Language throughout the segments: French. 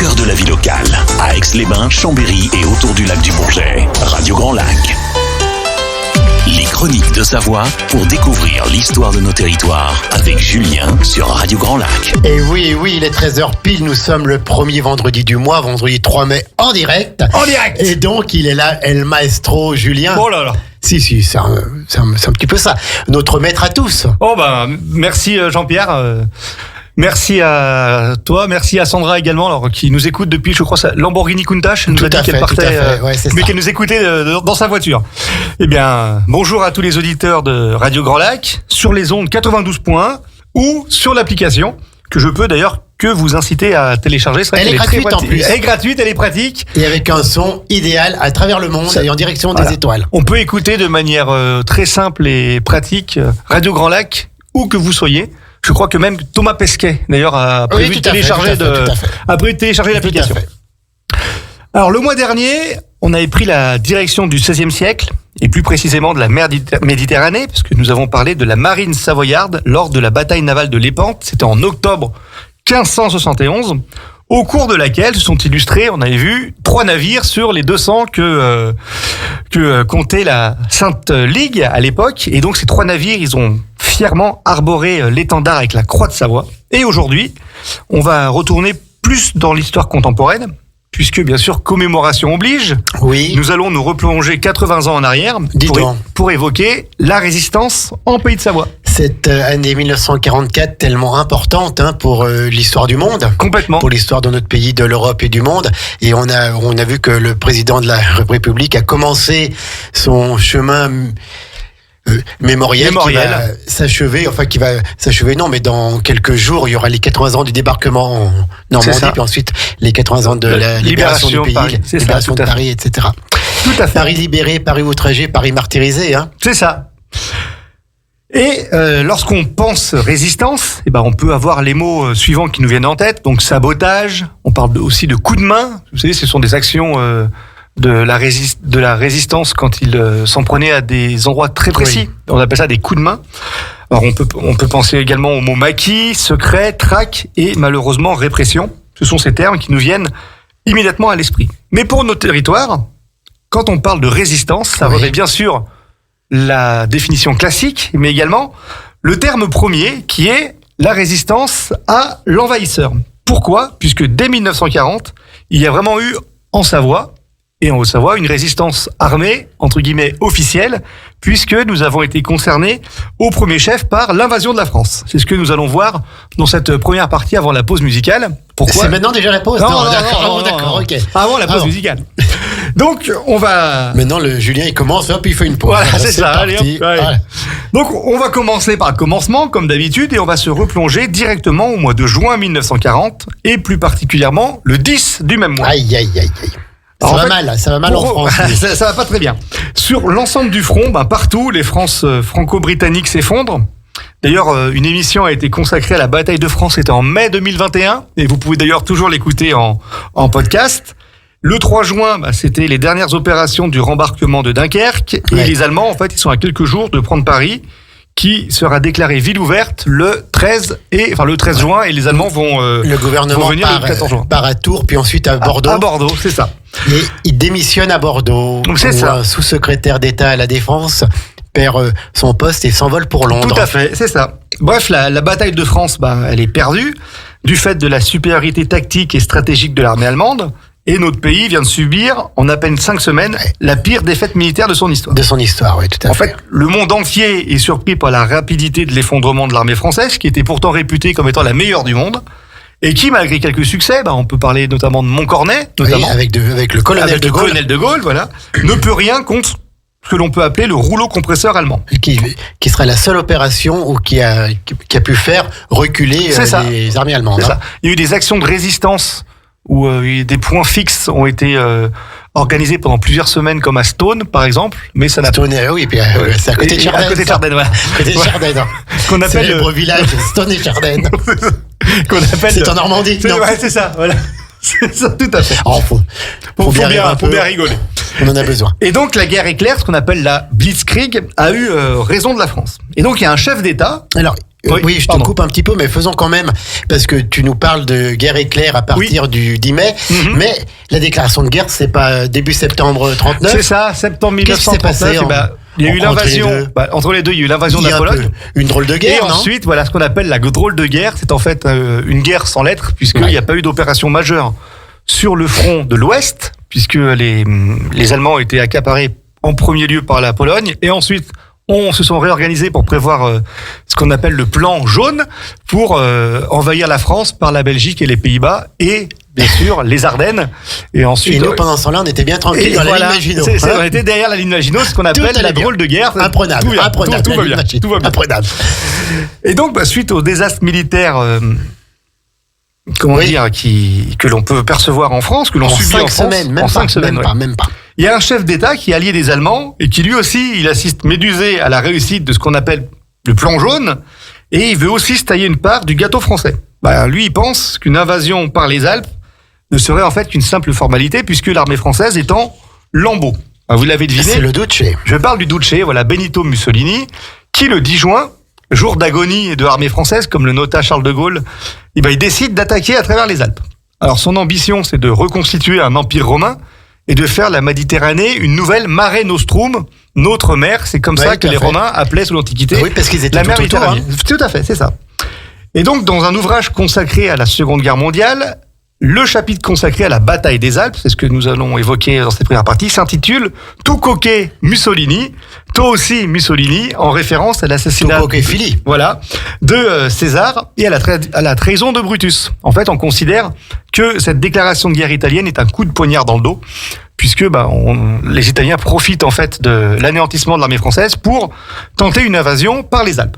cœur de la vie locale, à Aix-les-Bains, Chambéry et autour du lac du Bourget. Radio Grand Lac. Les chroniques de Savoie pour découvrir l'histoire de nos territoires avec Julien sur Radio Grand Lac. Et oui, il est 13h pile, nous sommes le premier vendredi du mois, vendredi 3 mai, en direct. En direct. Et donc, il est là, El Maestro Julien. Oh là là. Si, c'est un petit peu ça. Notre maître à tous. Oh merci Jean-Pierre. Merci à toi, merci à Sandra également, alors qui nous écoute depuis, je crois, Lamborghini Countach. Elle nous a dit qu'elle partait, mais qu'elle nous écoutait dans sa voiture. Eh bien, bonjour à tous les auditeurs de Radio Grand Lac sur les ondes 92.1 ou sur l'application que je peux d'ailleurs que vous inciter à télécharger. Elle est gratuite en plus. Elle est gratuite, elle est pratique. Et avec un son idéal à travers le monde et en direction des étoiles. On peut écouter de manière très simple et pratique Radio Grand Lac où que vous soyez. Je crois que même Thomas Pesquet, d'ailleurs, a prévu de télécharger l'application. Alors, le mois dernier, on avait pris la direction du XVIe siècle, et plus précisément de la mer Méditerranée, parce que nous avons parlé de la marine savoyarde lors de la bataille navale de Lépante. C'était en octobre 1571, au cours de laquelle se sont illustrés, on avait vu, 3 navires sur les 200 que comptait la Sainte Ligue à l'époque. Et donc, ces 3 navires, ils ont fièrement arboré l'étendard avec la croix de Savoie. Et aujourd'hui, on va retourner plus dans l'histoire contemporaine, puisque bien sûr, commémoration oblige. Oui. Nous allons nous replonger 80 ans en arrière pour évoquer la résistance en Pays de Savoie. Cette année 1944 tellement importante pour l'histoire du monde. Complètement. Pour l'histoire de notre pays, de l'Europe et du monde. Et on a vu que le président de la République a commencé son chemin mémoriel qui va s'achever, mais dans quelques jours, il y aura les 80 ans du débarquement en Normandie, puis ensuite les 80 ans de la libération du pays, Paris. libération de Paris, etc. Tout à fait. Paris libéré, Paris outragé, Paris martyrisé. C'est ça. Et lorsqu'on pense résistance, on peut avoir les mots suivants qui nous viennent en tête. Donc sabotage, on parle aussi de coups de main. Vous savez, ce sont des actions de la résistance quand ils s'en prenaient à des endroits très précis. Oui. On appelle ça des coups de main. Alors on peut penser également aux mots maquis, secret, traque et malheureusement répression. Ce sont ces termes qui nous viennent immédiatement à l'esprit. Mais pour nos territoires, quand on parle de résistance, ça revêt bien sûr la définition classique, mais également le terme premier qui est la résistance à l'envahisseur. Pourquoi ? Puisque dès 1940, il y a vraiment eu en Savoie et en Haute-Savoie une résistance armée, entre guillemets officielle, puisque nous avons été concernés au premier chef par l'invasion de la France. C'est ce que nous allons voir dans cette première partie avant la pause musicale. Pourquoi ? C'est maintenant déjà la pause ? Non, d'accord, ok. Avant la pause musicale. Donc, on va... Maintenant, le Julien, il commence, puis il fait une pause. Voilà, c'est ça. Allez, hop, allez. Donc, on va commencer par le commencement, comme d'habitude, et on va se replonger directement au mois de juin 1940, et plus particulièrement le 10 du même mois. Aïe. Ça va mal en France. Ça va pas très bien. Sur l'ensemble du front, partout, les France franco-britanniques s'effondrent. D'ailleurs, une émission a été consacrée à la bataille de France, c'était en mai 2021, et vous pouvez d'ailleurs toujours l'écouter en podcast. Le 3 juin, c'était les dernières opérations du rembarquement de Dunkerque, et les Allemands, en fait, ils sont à quelques jours de prendre Paris, qui sera déclarée ville ouverte le 13 juin, et les Allemands vont le gouvernement venir le 14 juin. Part à Tours, puis ensuite à Bordeaux. À Bordeaux, c'est ça. Et il démissionne à Bordeaux. Donc c'est ça. Un sous-secrétaire d'État à la Défense perd son poste et s'envole pour Londres. Tout à fait, c'est ça. Bref, la bataille de France, elle est perdue du fait de la supériorité tactique et stratégique de l'armée allemande. Et notre pays vient de subir, en à peine 5 semaines, la pire défaite militaire de son histoire. De son histoire, oui, tout à fait. En fait, le monde entier est surpris par la rapidité de l'effondrement de l'armée française, qui était pourtant réputée comme étant la meilleure du monde, et qui, malgré quelques succès, on peut parler notamment de Montcornet, notamment, avec le colonel de Gaulle, voilà, ne peut rien contre ce que l'on peut appeler le rouleau compresseur allemand. Qui serait la seule opération qui a pu faire reculer les armées allemandes. C'est ça. Il y a eu des actions de résistance où des points fixes ont été organisés pendant plusieurs semaines, comme à Stone, par exemple, mais ça n'a pas... Stone, oui, puis c'est à côté de Chardin. À côté de Chardin, voilà. À côté de Chardin. Qu'on appelle le village Stone et Chardin. C'est en Normandie. C'est ça, voilà. C'est ça, tout à fait. Faut bien rigoler. On en a besoin. Et donc, la guerre éclair, ce qu'on appelle la Blitzkrieg, a eu raison de la France. Et donc, il y a un chef d'État. Alors, Oui, je te coupe un petit peu, mais faisons quand même, parce que tu nous parles de guerre éclair à partir du 10 mai, mais la déclaration de guerre, c'est pas début septembre 39. C'est ça, septembre 1939. Il y a eu l'invasion, entre les deux, il y a eu l'invasion de la Pologne. Une drôle de guerre, et ensuite, voilà, ce qu'on appelle la drôle de guerre, c'est en fait une guerre sans lettres, puisqu'il n'y a pas eu d'opération majeure sur le front de l'Ouest, puisque les Allemands étaient accaparés en premier lieu par la Pologne, et ensuite, se sont réorganisés pour prévoir ce qu'on appelle le plan jaune pour envahir la France par la Belgique et les Pays-Bas et bien sûr les Ardennes. Et ensuite, nous pendant ce temps-là, on était bien tranquille dans la ligne Maginot. On était derrière la ligne Maginot, ce qu'on appelle la drôle de guerre. Imprenable. Tout va bien. Imprenable. Et donc, suite au désastre militaire, que l'on peut percevoir en France, que l'on subit en France, en 5 semaines, même pas. Il y a un chef d'État qui est allié des Allemands et qui lui aussi, il assiste médusé à la réussite de ce qu'on appelle le plan jaune et il veut aussi se tailler une part du gâteau français. Lui, il pense qu'une invasion par les Alpes ne serait en fait qu'une simple formalité puisque l'armée française est en lambeaux. Vous l'avez deviné. C'est le Duce. Je parle du Duce, Benito Mussolini, qui le 10 juin, jour d'agonie de l'armée française, comme le nota Charles de Gaulle, il décide d'attaquer à travers les Alpes. Alors son ambition, c'est de reconstituer un empire romain et de faire la Méditerranée une nouvelle Mare Nostrum, notre mer. C'est comme ça que les Romains appelaient sous l'Antiquité parce qu'ils étaient la mer Méditerranée. Tout à fait, c'est ça. Et donc, dans un ouvrage consacré à la Seconde Guerre mondiale, le chapitre consacré à la bataille des Alpes, c'est ce que nous allons évoquer dans cette première partie, s'intitule « Tu coquet Mussolini », toi aussi Mussolini, en référence à l'assassinat de César et à la trahison de Brutus. En fait, on considère que cette déclaration de guerre italienne est un coup de poignard dans le dos, puisque les Italiens profitent en fait de l'anéantissement de l'armée française pour tenter une invasion par les Alpes.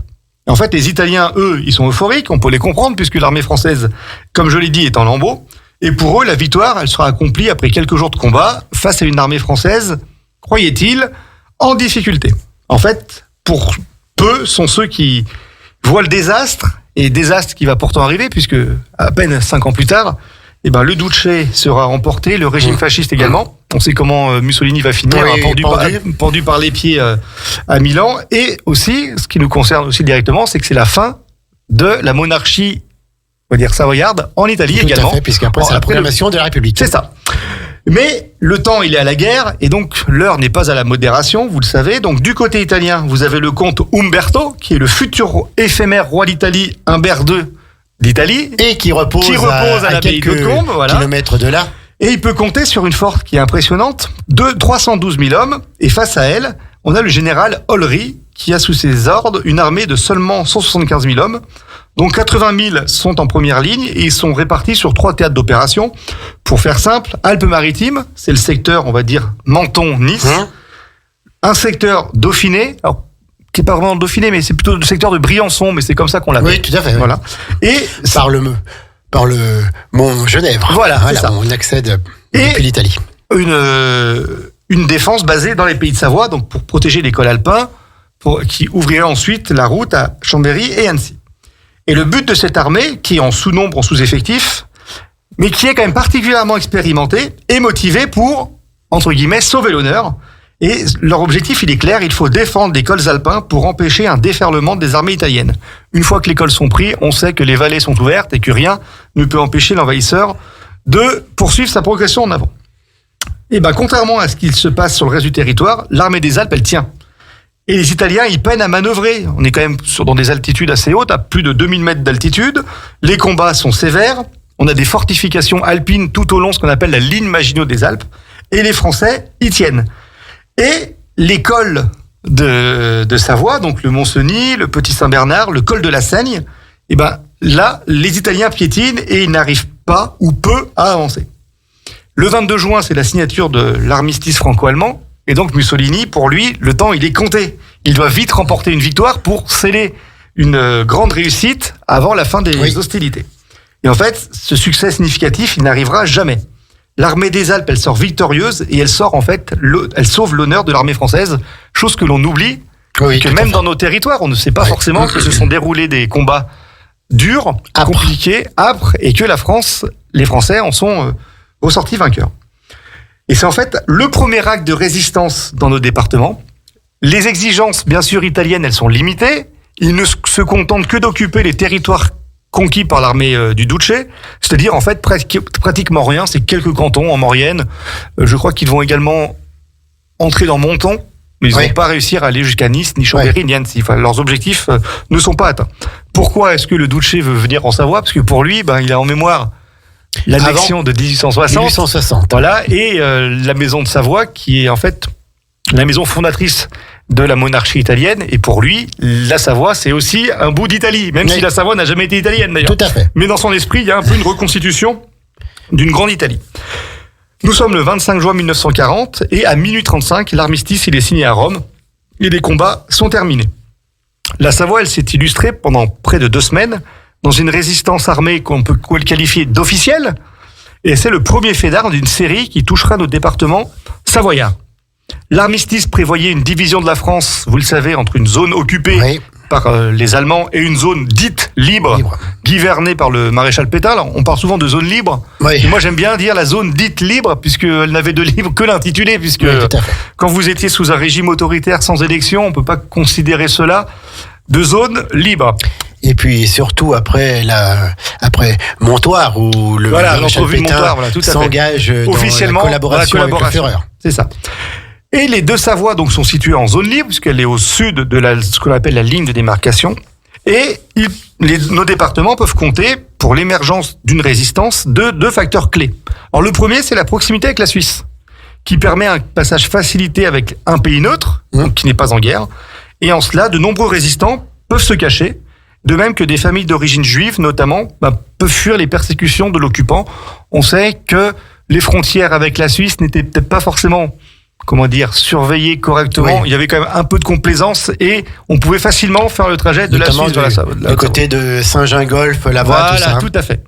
En fait, les Italiens, eux, ils sont euphoriques, on peut les comprendre, puisque l'armée française, comme je l'ai dit, est en lambeaux. Et pour eux, la victoire, elle sera accomplie après quelques jours de combat face à une armée française, croyait-il, en difficulté. En fait, pour peu sont ceux qui voient le désastre, et désastre qui va pourtant arriver, puisque à peine 5 ans plus tard, le Duce sera remporté, le régime fasciste également. On sait comment Mussolini va finir, pendu par les pieds à Milan. Et aussi, ce qui nous concerne aussi directement, c'est que c'est la fin de la monarchie, on va dire savoyarde, en Italie également. Tout à fait, puisqu'après c'est la proclamation de la République. C'est ça. Mais le temps, il est à la guerre, et donc l'heure n'est pas à la modération, vous le savez. Donc du côté italien, vous avez le comte Umberto, qui est le futur éphémère roi d'Italie, Humbert II d'Italie, et qui repose à l'abbaye de Combe, kilomètres de là. Et il peut compter sur une force qui est impressionnante de 312 000 hommes. Et face à elle, on a le général Olry, qui a sous ses ordres une armée de seulement 175 000 hommes. Donc 80 000 sont en première ligne et ils sont répartis sur 3 théâtres d'opération. Pour faire simple, Alpes-Maritimes, c'est le secteur, on va dire, Menton-Nice. Un secteur Dauphiné, alors qui n'est pas vraiment le Dauphiné, mais c'est plutôt le secteur de Briançon, mais c'est comme ça qu'on l'appelle. Oui, tout à fait. Voilà. Et par le mont Genève. Voilà, c'est ça. On accède depuis l'Italie. Une défense basée dans les pays de Savoie, donc pour protéger les cols alpins, qui ouvrirait ensuite la route à Chambéry et Annecy. Et le but de cette armée, qui est en sous-nombre, en sous-effectif, mais qui est quand même particulièrement expérimentée, est motivée pour, entre guillemets, sauver l'honneur. Et leur objectif, il est clair, il faut défendre les cols alpins pour empêcher un déferlement des armées italiennes. Une fois que les cols sont pris, on sait que les vallées sont ouvertes et que rien ne peut empêcher l'envahisseur de poursuivre sa progression en avant. Et contrairement à ce qu'il se passe sur le reste du territoire, l'armée des Alpes, elle tient. Et les Italiens, ils peinent à manœuvrer. On est quand même dans des altitudes assez hautes, à plus de 2000 mètres d'altitude. Les combats sont sévères. On a des fortifications alpines tout au long, ce qu'on appelle la ligne Maginot des Alpes. Et les Français y tiennent. Et les cols de Savoie, donc le Mont-Cenis, le Petit Saint-Bernard, le col de la Seigne, là, les Italiens piétinent et ils n'arrivent pas ou peu à avancer. Le 22 juin, c'est la signature de l'armistice franco-allemand. Et donc Mussolini, pour lui, le temps, il est compté. Il doit vite remporter une victoire pour sceller une grande réussite avant la fin des hostilités. Et en fait, ce succès significatif, il n'arrivera jamais. L'armée des Alpes, elle sort victorieuse et elle elle sauve l'honneur de l'armée française, chose que l'on oublie, que même dans nos territoires, on ne sait pas forcément que se sont déroulés des combats durs, compliqués, âpres, et que les Français en sont ressortis vainqueurs. Et c'est en fait le premier acte de résistance dans nos départements. Les exigences, bien sûr, italiennes, elles sont limitées. il ne se contente que d'occuper les territoires conquis par l'armée du Duce, c'est-à-dire en fait pratiquement rien, c'est quelques cantons en Maurienne. Je crois qu'ils vont également entrer dans Menton, mais ils ne vont pas réussir à aller jusqu'à Nice, ni Chambéry, ni Annecy. Enfin, leurs objectifs ne sont pas atteints. Pourquoi est-ce que le Duce veut venir en Savoie ? Parce que pour lui, il a en mémoire l'annexion de 1860. Voilà, et la maison de Savoie, qui est en fait la maison fondatrice de la monarchie italienne, et pour lui, la Savoie, c'est aussi un bout d'Italie, même si la Savoie n'a jamais été italienne d'ailleurs. Tout à fait. Mais dans son esprit, il y a un peu une reconstitution d'une grande Italie. Nous sommes le 25 juin 1940, et à minuit 35, l'armistice, il est signé à Rome, et les combats sont terminés. La Savoie, elle s'est illustrée pendant près de 2 semaines, dans une résistance armée qu'on peut qualifier d'officielle, et c'est le premier fait d'armes d'une série qui touchera notre département savoyard. L'armistice prévoyait une division de la France, vous le savez, entre une zone occupée par les Allemands et une zone dite libre. Gouvernée par le maréchal Pétain. Alors, on parle souvent de zone libre. Et moi, j'aime bien dire la zone dite libre, puisqu'elle n'avait de libre que l'intitulé, puisque quand vous étiez sous un régime autoritaire sans élection, on ne peut pas considérer cela de zone libre. Et puis surtout après Montoire, où le maréchal Pétain s'engage officiellement dans la collaboration avec le Führer. C'est ça. Et les 2 Savoies donc sont situées en zone libre, puisqu'elle est au sud de ce qu'on appelle la ligne de démarcation. Et nos départements peuvent compter, pour l'émergence d'une résistance, de 2 facteurs clés. Alors le premier, c'est la proximité avec la Suisse, qui permet un passage facilité avec un pays neutre, donc qui n'est pas en guerre. Et en cela, de nombreux résistants peuvent se cacher, de même que des familles d'origine juive, notamment, peuvent fuir les persécutions de l'occupant. On sait que les frontières avec la Suisse n'étaient peut-être pas forcément surveillées correctement. Il y avait quand même un peu de complaisance et on pouvait facilement faire le trajet de notamment la Suisse vers la Savoie. Du côté de Saint-Gingolf, là-bas, voilà, tout ça. Tout à fait.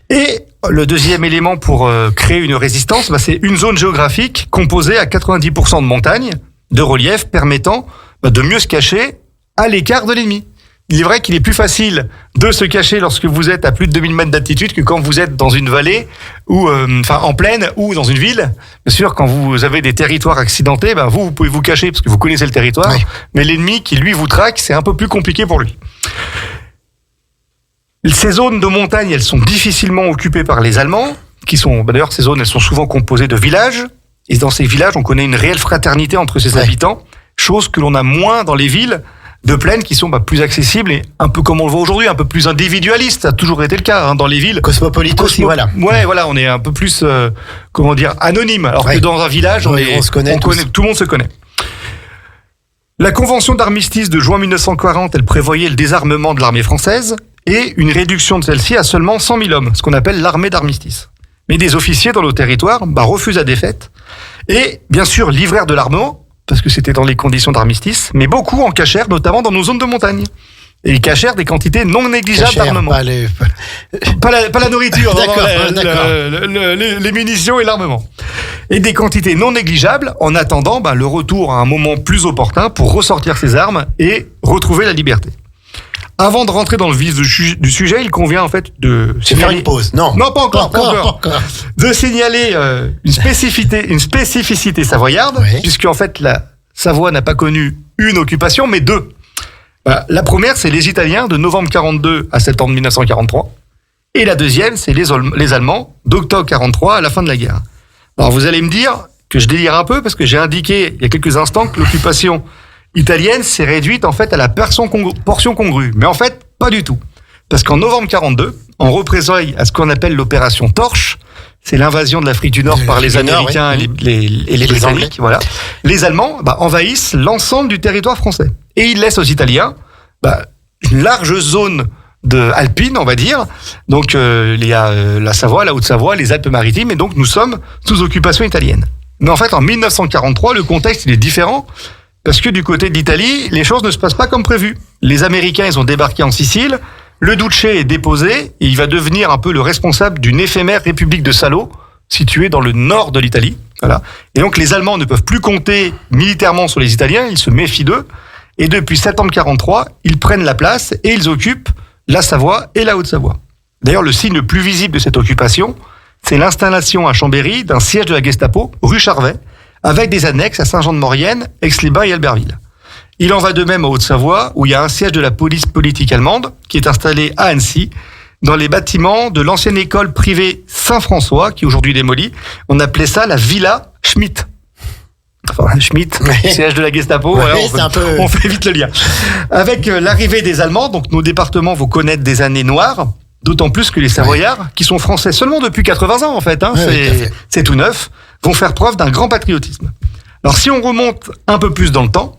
Et le deuxième élément pour créer une résistance, c'est une zone géographique composée à 90% de montagnes, de relief, permettant de mieux se cacher à l'écart de l'ennemi. Il est vrai qu'il est plus facile de se cacher lorsque vous êtes à plus de 2000 mètres d'altitude que quand vous êtes dans une vallée ou en plaine ou dans une ville. Bien sûr, quand vous avez des territoires accidentés, vous pouvez vous cacher parce que vous connaissez le territoire. Mais l'ennemi qui, lui, vous traque, c'est un peu plus compliqué pour lui. Ces zones de montagne, elles sont difficilement occupées par les Allemands, qui sont, d'ailleurs, ces zones, elles sont souvent composées de villages. Et dans ces villages, on connaît une réelle fraternité entre ses habitants, chose que l'on a moins dans les villes de plaine qui sont plus accessibles et un peu comme on le voit aujourd'hui, un peu plus individualiste. Ça a toujours été le cas dans les villes. Cosmopolite aussi, voilà. Ouais, voilà, on est un peu plus, anonyme. Alors que dans un village, on se connaît, tout le monde se connaît. La convention d'armistice de juin 1940, elle prévoyait le désarmement de l'armée française et une réduction de celle-ci à seulement 100 000 hommes, ce qu'on appelle l'armée d'armistice. Mais des officiers dans nos territoires refusent la défaite et, bien sûr, livrèrent de l'armement, parce que c'était dans les conditions d'armistice, mais beaucoup en cachèrent, notamment dans nos zones de montagne. Et ils cachèrent des quantités non négligeables d'armement. Pas la nourriture, les munitions et l'armement. Et des quantités non négligeables en attendant le retour à un moment plus opportun pour ressortir ces armes et retrouver la liberté. Avant de rentrer dans le vif du sujet, il convient en fait de faire une pause. Non, pas encore. De signaler une spécificité savoyarde, puisque en fait la Savoie n'a pas connu une occupation, mais 2. La première, c'est les Italiens de novembre 42 à septembre 1943, et la deuxième, c'est les Allemands d'octobre 43 à la fin de la guerre. Alors vous allez me dire que je délire un peu parce que j'ai indiqué il y a quelques instants que l'occupation italienne s'est réduite en fait à la portion congrue. Mais en fait, pas du tout. Parce qu'en novembre 42, en représailles à ce qu'on appelle l'opération Torche, c'est l'invasion de l'Afrique du Nord par les Américains et les Britanniques, voilà. Les Allemands envahissent l'ensemble du territoire français. Et ils laissent aux Italiens une large zone alpine, on va dire. Donc il y a la Savoie, la Haute-Savoie, les Alpes-Maritimes, et donc nous sommes sous occupation italienne. Mais en fait, en 1943, le contexte il est différent. Parce que du côté de l'Italie, les choses ne se passent pas comme prévu. Les Américains, ils ont débarqué en Sicile, le Duce est déposé, et il va devenir un peu le responsable d'une éphémère république de Salo, située dans le nord de l'Italie. Voilà. Et donc les Allemands ne peuvent plus compter militairement sur les Italiens, ils se méfient d'eux, et depuis septembre 43, ils prennent la place et ils occupent la Savoie et la Haute-Savoie. D'ailleurs, le signe le plus visible de cette occupation, c'est l'installation à Chambéry d'un siège de la Gestapo, rue Charvet, avec des annexes à Saint-Jean-de-Maurienne, Aix-les-Bains et Albertville. Il en va de même en Haute-Savoie, où il y a un siège de la police politique allemande qui est installé à Annecy, dans les bâtiments de l'ancienne école privée Saint-François, qui est aujourd'hui démolie. On appelait ça la Villa Schmitt. Enfin, Schmitt, siège de la Gestapo, ouais, voilà, on fait vite le lien. Avec l'arrivée des Allemands, donc nos départements vont connaître des années noires, d'autant plus que les Savoyards, qui sont français seulement depuis 80 ans en fait, c'est tout neuf, vont faire preuve d'un grand patriotisme. Alors si on remonte un peu plus dans le temps,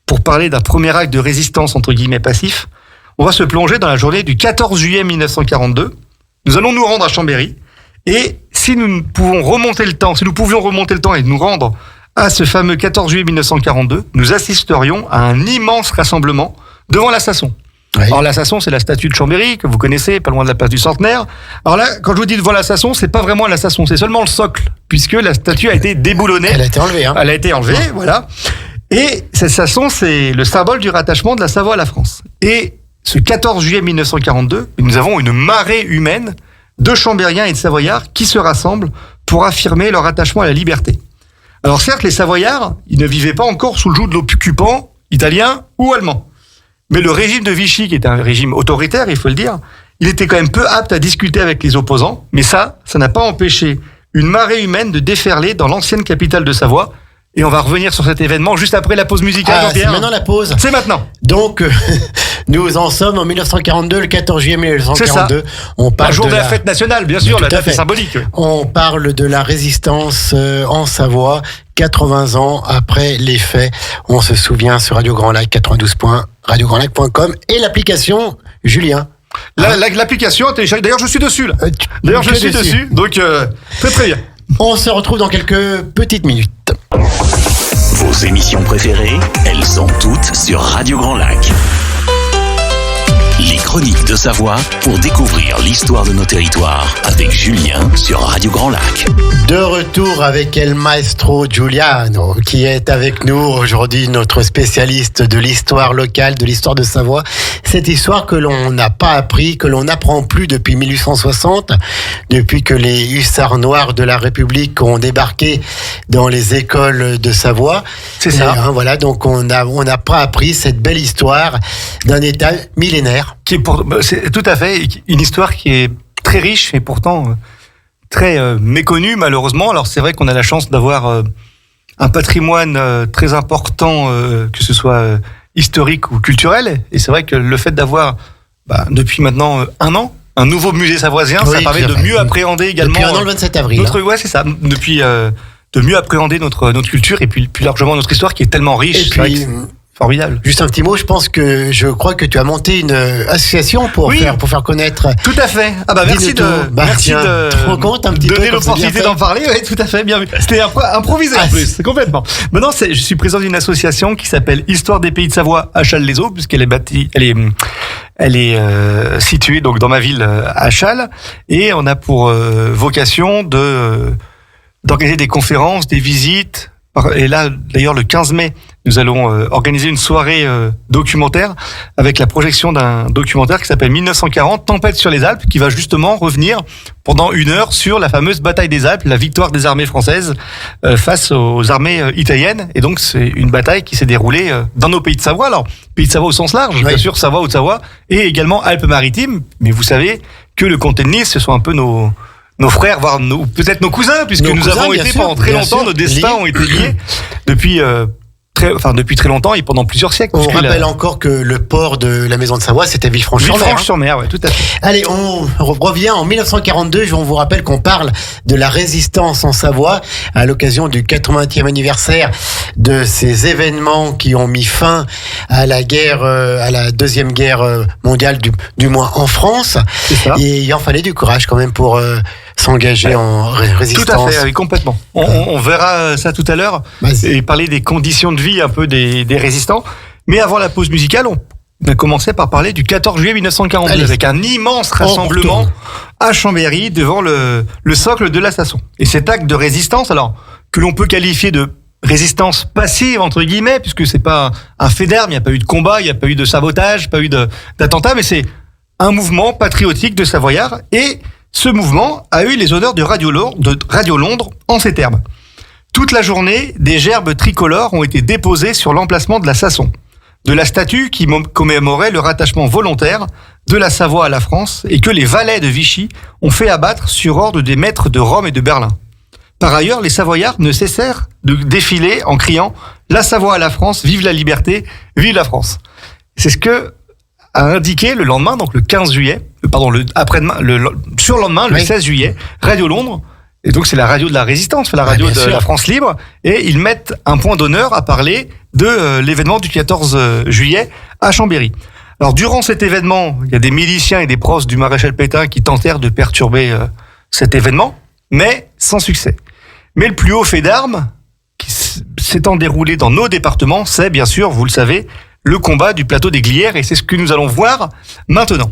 pour parler d'un premier acte de résistance entre guillemets passif, on va se plonger dans la journée du 14 juillet 1942. Nous allons nous rendre à Chambéry, et si nous pouvions remonter le temps et nous rendre à ce fameux 14 juillet 1942, nous assisterions à un immense rassemblement devant la Sasson. Oui. Alors la Sasson, c'est la statue de Chambéry, que vous connaissez, pas loin de la place du Centenaire. Alors là, quand je vous dis devant la Sasson, c'est pas vraiment la Sasson, c'est seulement le socle, puisque la statue a été déboulonnée. Elle a été enlevée. Elle a été enlevée, voilà. Et cette Sasson, c'est le symbole du rattachement de la Savoie à la France. Et ce 14 juillet 1942, nous avons une marée humaine de Chambériens et de Savoyards qui se rassemblent pour affirmer leur attachement à la liberté. Alors certes, les Savoyards, ils ne vivaient pas encore sous le joug de l'occupant italien ou allemand. Mais le régime de Vichy, qui était un régime autoritaire, il faut le dire, il était quand même peu apte à discuter avec les opposants. Mais ça n'a pas empêché une marée humaine de déferler dans l'ancienne capitale de Savoie. Et on va revenir sur cet événement juste après la pause musicale, Jean-Pierre. C'est maintenant la pause. C'est maintenant. Donc, nous en sommes en 1942, le 14 juillet 1942. On parle jour de la fête nationale, bien sûr, la date est symbolique. On parle de la résistance en Savoie, 80 ans après les faits. On se souvient sur Radio Grand Lac 92. radiograndlac.com et l'application Julien. L'application, d'ailleurs je suis dessus là. Je suis dessus. Donc très bien. On se retrouve dans quelques petites minutes. Vos émissions préférées, elles sont toutes sur Radio Grand Lac. Les chroniques de Savoie pour découvrir l'histoire de nos territoires avec Julien sur Radio Grand Lac. De retour avec El Maestro Giuliano qui est avec nous aujourd'hui, notre spécialiste de l'histoire locale, de l'histoire de Savoie. Cette histoire que l'on n'a pas appris, que l'on n'apprend plus depuis 1860, depuis que les hussards noirs de la République ont débarqué dans les écoles de Savoie. C'est ça. Voilà, donc on n'a pas appris cette belle histoire d'un État millénaire. C'est tout à fait une histoire qui est très riche et pourtant très méconnue malheureusement. Alors c'est vrai qu'on a la chance d'avoir un patrimoine très important, que ce soit historique ou culturel. Et c'est vrai que le fait d'avoir depuis maintenant un an un nouveau musée savoisien, ça permet de mieux appréhender également. Depuis un an, le 27 avril. Ouais, c'est ça. Depuis de mieux appréhender notre culture et puis plus largement notre histoire qui est tellement riche. Et puis formidable. Juste un petit mot, je crois que tu as monté une association pour faire connaître. Tout à fait. Merci de donner l'opportunité d'en parler. Oui, tout à fait, bien vu. C'était improvisé en plus, complètement. Maintenant, je suis président d'une association qui s'appelle Histoire des Pays de Savoie à Châles-les-Eaux, puisqu'elle elle est située donc dans ma ville à Châles, et on a pour vocation d'organiser des conférences, des visites. Et là, d'ailleurs, le 15 mai, nous allons organiser une soirée documentaire avec la projection d'un documentaire qui s'appelle 1940, Tempête sur les Alpes, qui va justement revenir pendant 1 heure sur la fameuse bataille des Alpes, la victoire des armées françaises face aux armées italiennes. Et donc, c'est une bataille qui s'est déroulée dans nos pays de Savoie. Alors, pays de Savoie au sens large, bien sûr, Savoie, Haute-Savoie, et également Alpes-Maritimes. Mais vous savez que le comté de Nice, ce sont un peu nos frères, voire peut-être nos cousins, puisque nous avons été pendant très longtemps, nos destins ont été liés depuis très longtemps et pendant plusieurs siècles. On rappelle encore que le port de la Maison de Savoie, c'était Villefranche-sur-Mer. Villefranche-sur-Mer, oui, tout à fait. Allez, on revient en 1942. On vous rappelle qu'on parle de la résistance en Savoie à l'occasion du 80e anniversaire de ces événements qui ont mis fin à la guerre, à la deuxième guerre mondiale, du moins en France. C'est ça. Et il en fallait du courage quand même pour s'engager en résistance. Tout à fait, oui, complètement. On verra ça tout à l'heure et parler des conditions de vie un peu des résistants. Mais avant la pause musicale, on a commencé par parler du 14 juillet 1942 avec un immense rassemblement à Chambéry devant le socle de la Sasson. Et cet acte de résistance, alors que l'on peut qualifier de résistance passive entre guillemets, puisque c'est pas un fait d'armes, il n'y a pas eu de combat, il n'y a pas eu de sabotage, pas eu d'attentat, mais c'est un mouvement patriotique de Savoyards. Et ce mouvement a eu les honneurs de Radio Londres en ces termes. Toute la journée, des gerbes tricolores ont été déposées sur l'emplacement de la Sasson. de la statue qui commémorait le rattachement volontaire de la Savoie à la France et que les valets de Vichy ont fait abattre sur ordre des maîtres de Rome et de Berlin. Par ailleurs, les Savoyards ne cessèrent de défiler en criant « La Savoie à la France, vive la liberté, vive la France ». C'est ce que a indiqué le lendemain, donc le 15 juillet, le surlendemain, le 16 juillet, Radio Londres. Et donc, c'est la radio de la résistance, la radio de la France libre. Et ils mettent un point d'honneur à parler de l'événement du 14 juillet à Chambéry. Alors, durant cet événement, il y a des miliciens et des proches du maréchal Pétain qui tentèrent de perturber cet événement, mais sans succès. Mais le plus haut fait d'armes qui s'étant déroulé dans nos départements, c'est bien sûr, vous le savez, le combat du plateau des Glières, et c'est ce que nous allons voir maintenant.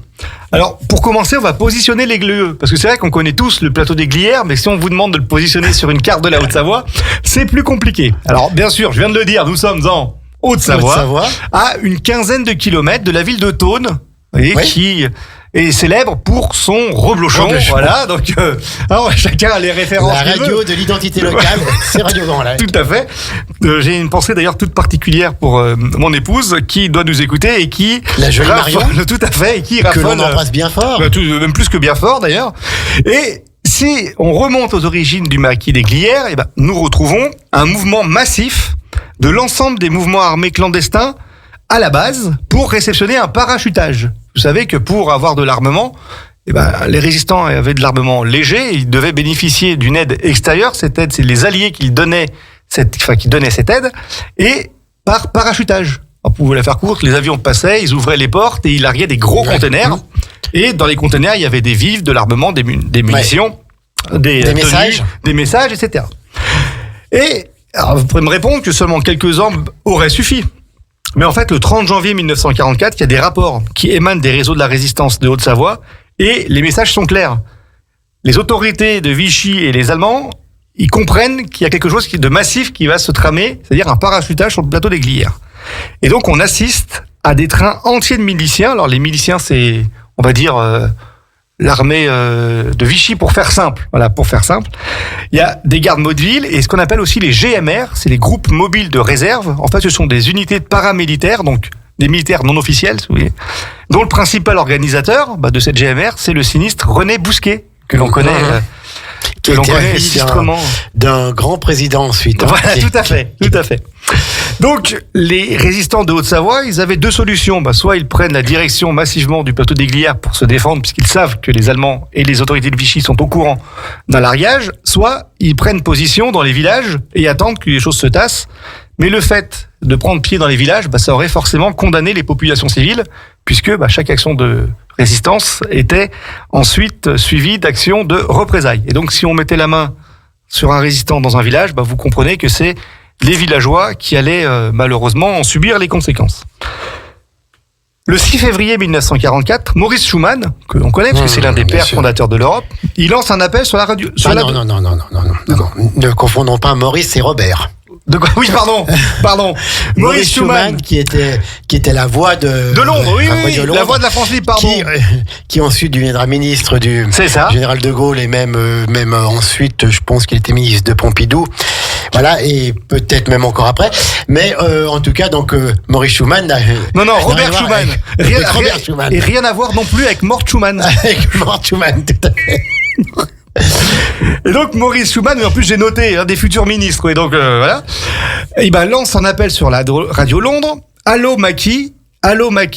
Alors, pour commencer, on va positionner les Gleux, parce que c'est vrai qu'on connaît tous le plateau des Glières, mais si on vous demande de le positionner sur une carte de la Haute-Savoie, c'est plus compliqué. Alors, bien sûr, je viens de le dire, nous sommes en Haute-Savoie, à une quinzaine de kilomètres de la ville de Thônes, qui est célèbre pour son reblochon. Voilà, donc alors chacun a les références. La radio de l'identité locale, c'est Radio Grand Lac. Tout à fait. J'ai une pensée d'ailleurs toute particulière pour mon épouse qui doit nous écouter et qui la jolie Marion, tout à fait, et qui que l'on embrasse bien fort, même plus que bien fort d'ailleurs. Et si on remonte aux origines du maquis des Glières, et ben nous retrouvons un mouvement massif de l'ensemble des mouvements armés clandestins à la base pour réceptionner un parachutage. Vous savez que pour avoir de l'armement, les résistants avaient de l'armement léger, ils devaient bénéficier d'une aide extérieure. Cette aide, c'est les Alliés qui donnaient cette aide, et par parachutage. Alors, pour vous la faire courte, les avions passaient, ils ouvraient les portes et ils larguaient des gros containers. Et dans les containers, il y avait des vivres, de l'armement, des munitions, des messages, etc. Et alors, vous pourrez me répondre que seulement quelques hommes auraient suffi. Mais en fait, le 30 janvier 1944, il y a des rapports qui émanent des réseaux de la résistance de Haute-Savoie et les messages sont clairs. Les autorités de Vichy et les Allemands, ils comprennent qu'il y a quelque chose de massif qui va se tramer, c'est-à-dire un parachutage sur le plateau des Glières. Et donc, on assiste à des trains entiers de miliciens. Alors, les miliciens, c'est, on va dire, l'armée de Vichy, pour faire simple. Voilà, pour faire simple. Il y a des gardes mobiles et ce qu'on appelle aussi les GMR, c'est les groupes mobiles de réserve. En fait, ce sont des unités paramilitaires, donc des militaires non officiels, si vous voulez, dont le principal organisateur de cette GMR, c'est le sinistre René Bousquet, que l'on connaît... qui a été d'un grand président ensuite. Voilà, tout à fait. Donc, les résistants de Haute-Savoie, ils avaient deux solutions. Soit ils prennent la direction massivement du plateau des Glières pour se défendre, puisqu'ils savent que les Allemands et les autorités de Vichy sont au courant d'un largage, soit ils prennent position dans les villages et attendent que les choses se tassent. Mais le fait de prendre pied dans les villages, ça aurait forcément condamné les populations civiles, puisque chaque action de résistance était ensuite suivie d'actions de représailles. Et donc, si on mettait la main sur un résistant dans un village, vous comprenez que c'est les villageois qui allaient malheureusement en subir les conséquences. Le 6 février 1944, Maurice Schumann, que l'on connaît parce que c'est l'un des pères fondateurs de l'Europe, il lance un appel sur la radio. Non. Ne confondons pas Maurice et Robert. De quoi ? Oui, pardon. Maurice Schumann, qui était la voix de Londres, la voix de la France libre, pardon. Qui ensuite deviendra ministre du général de Gaulle et même ensuite, je pense qu'il était ministre de Pompidou. Voilà, et peut-être même encore après. Mais en tout cas, donc Maurice Schumann. Robert Schumann. Robert Schumann. Et rien à voir non plus avec Mort Schumann. Avec Mort Schumann, tout à fait. Et donc Maurice Schumann, mais en plus j'ai noté des futurs ministres, et donc voilà. Et lance un appel sur la radio Londres. Allô maquis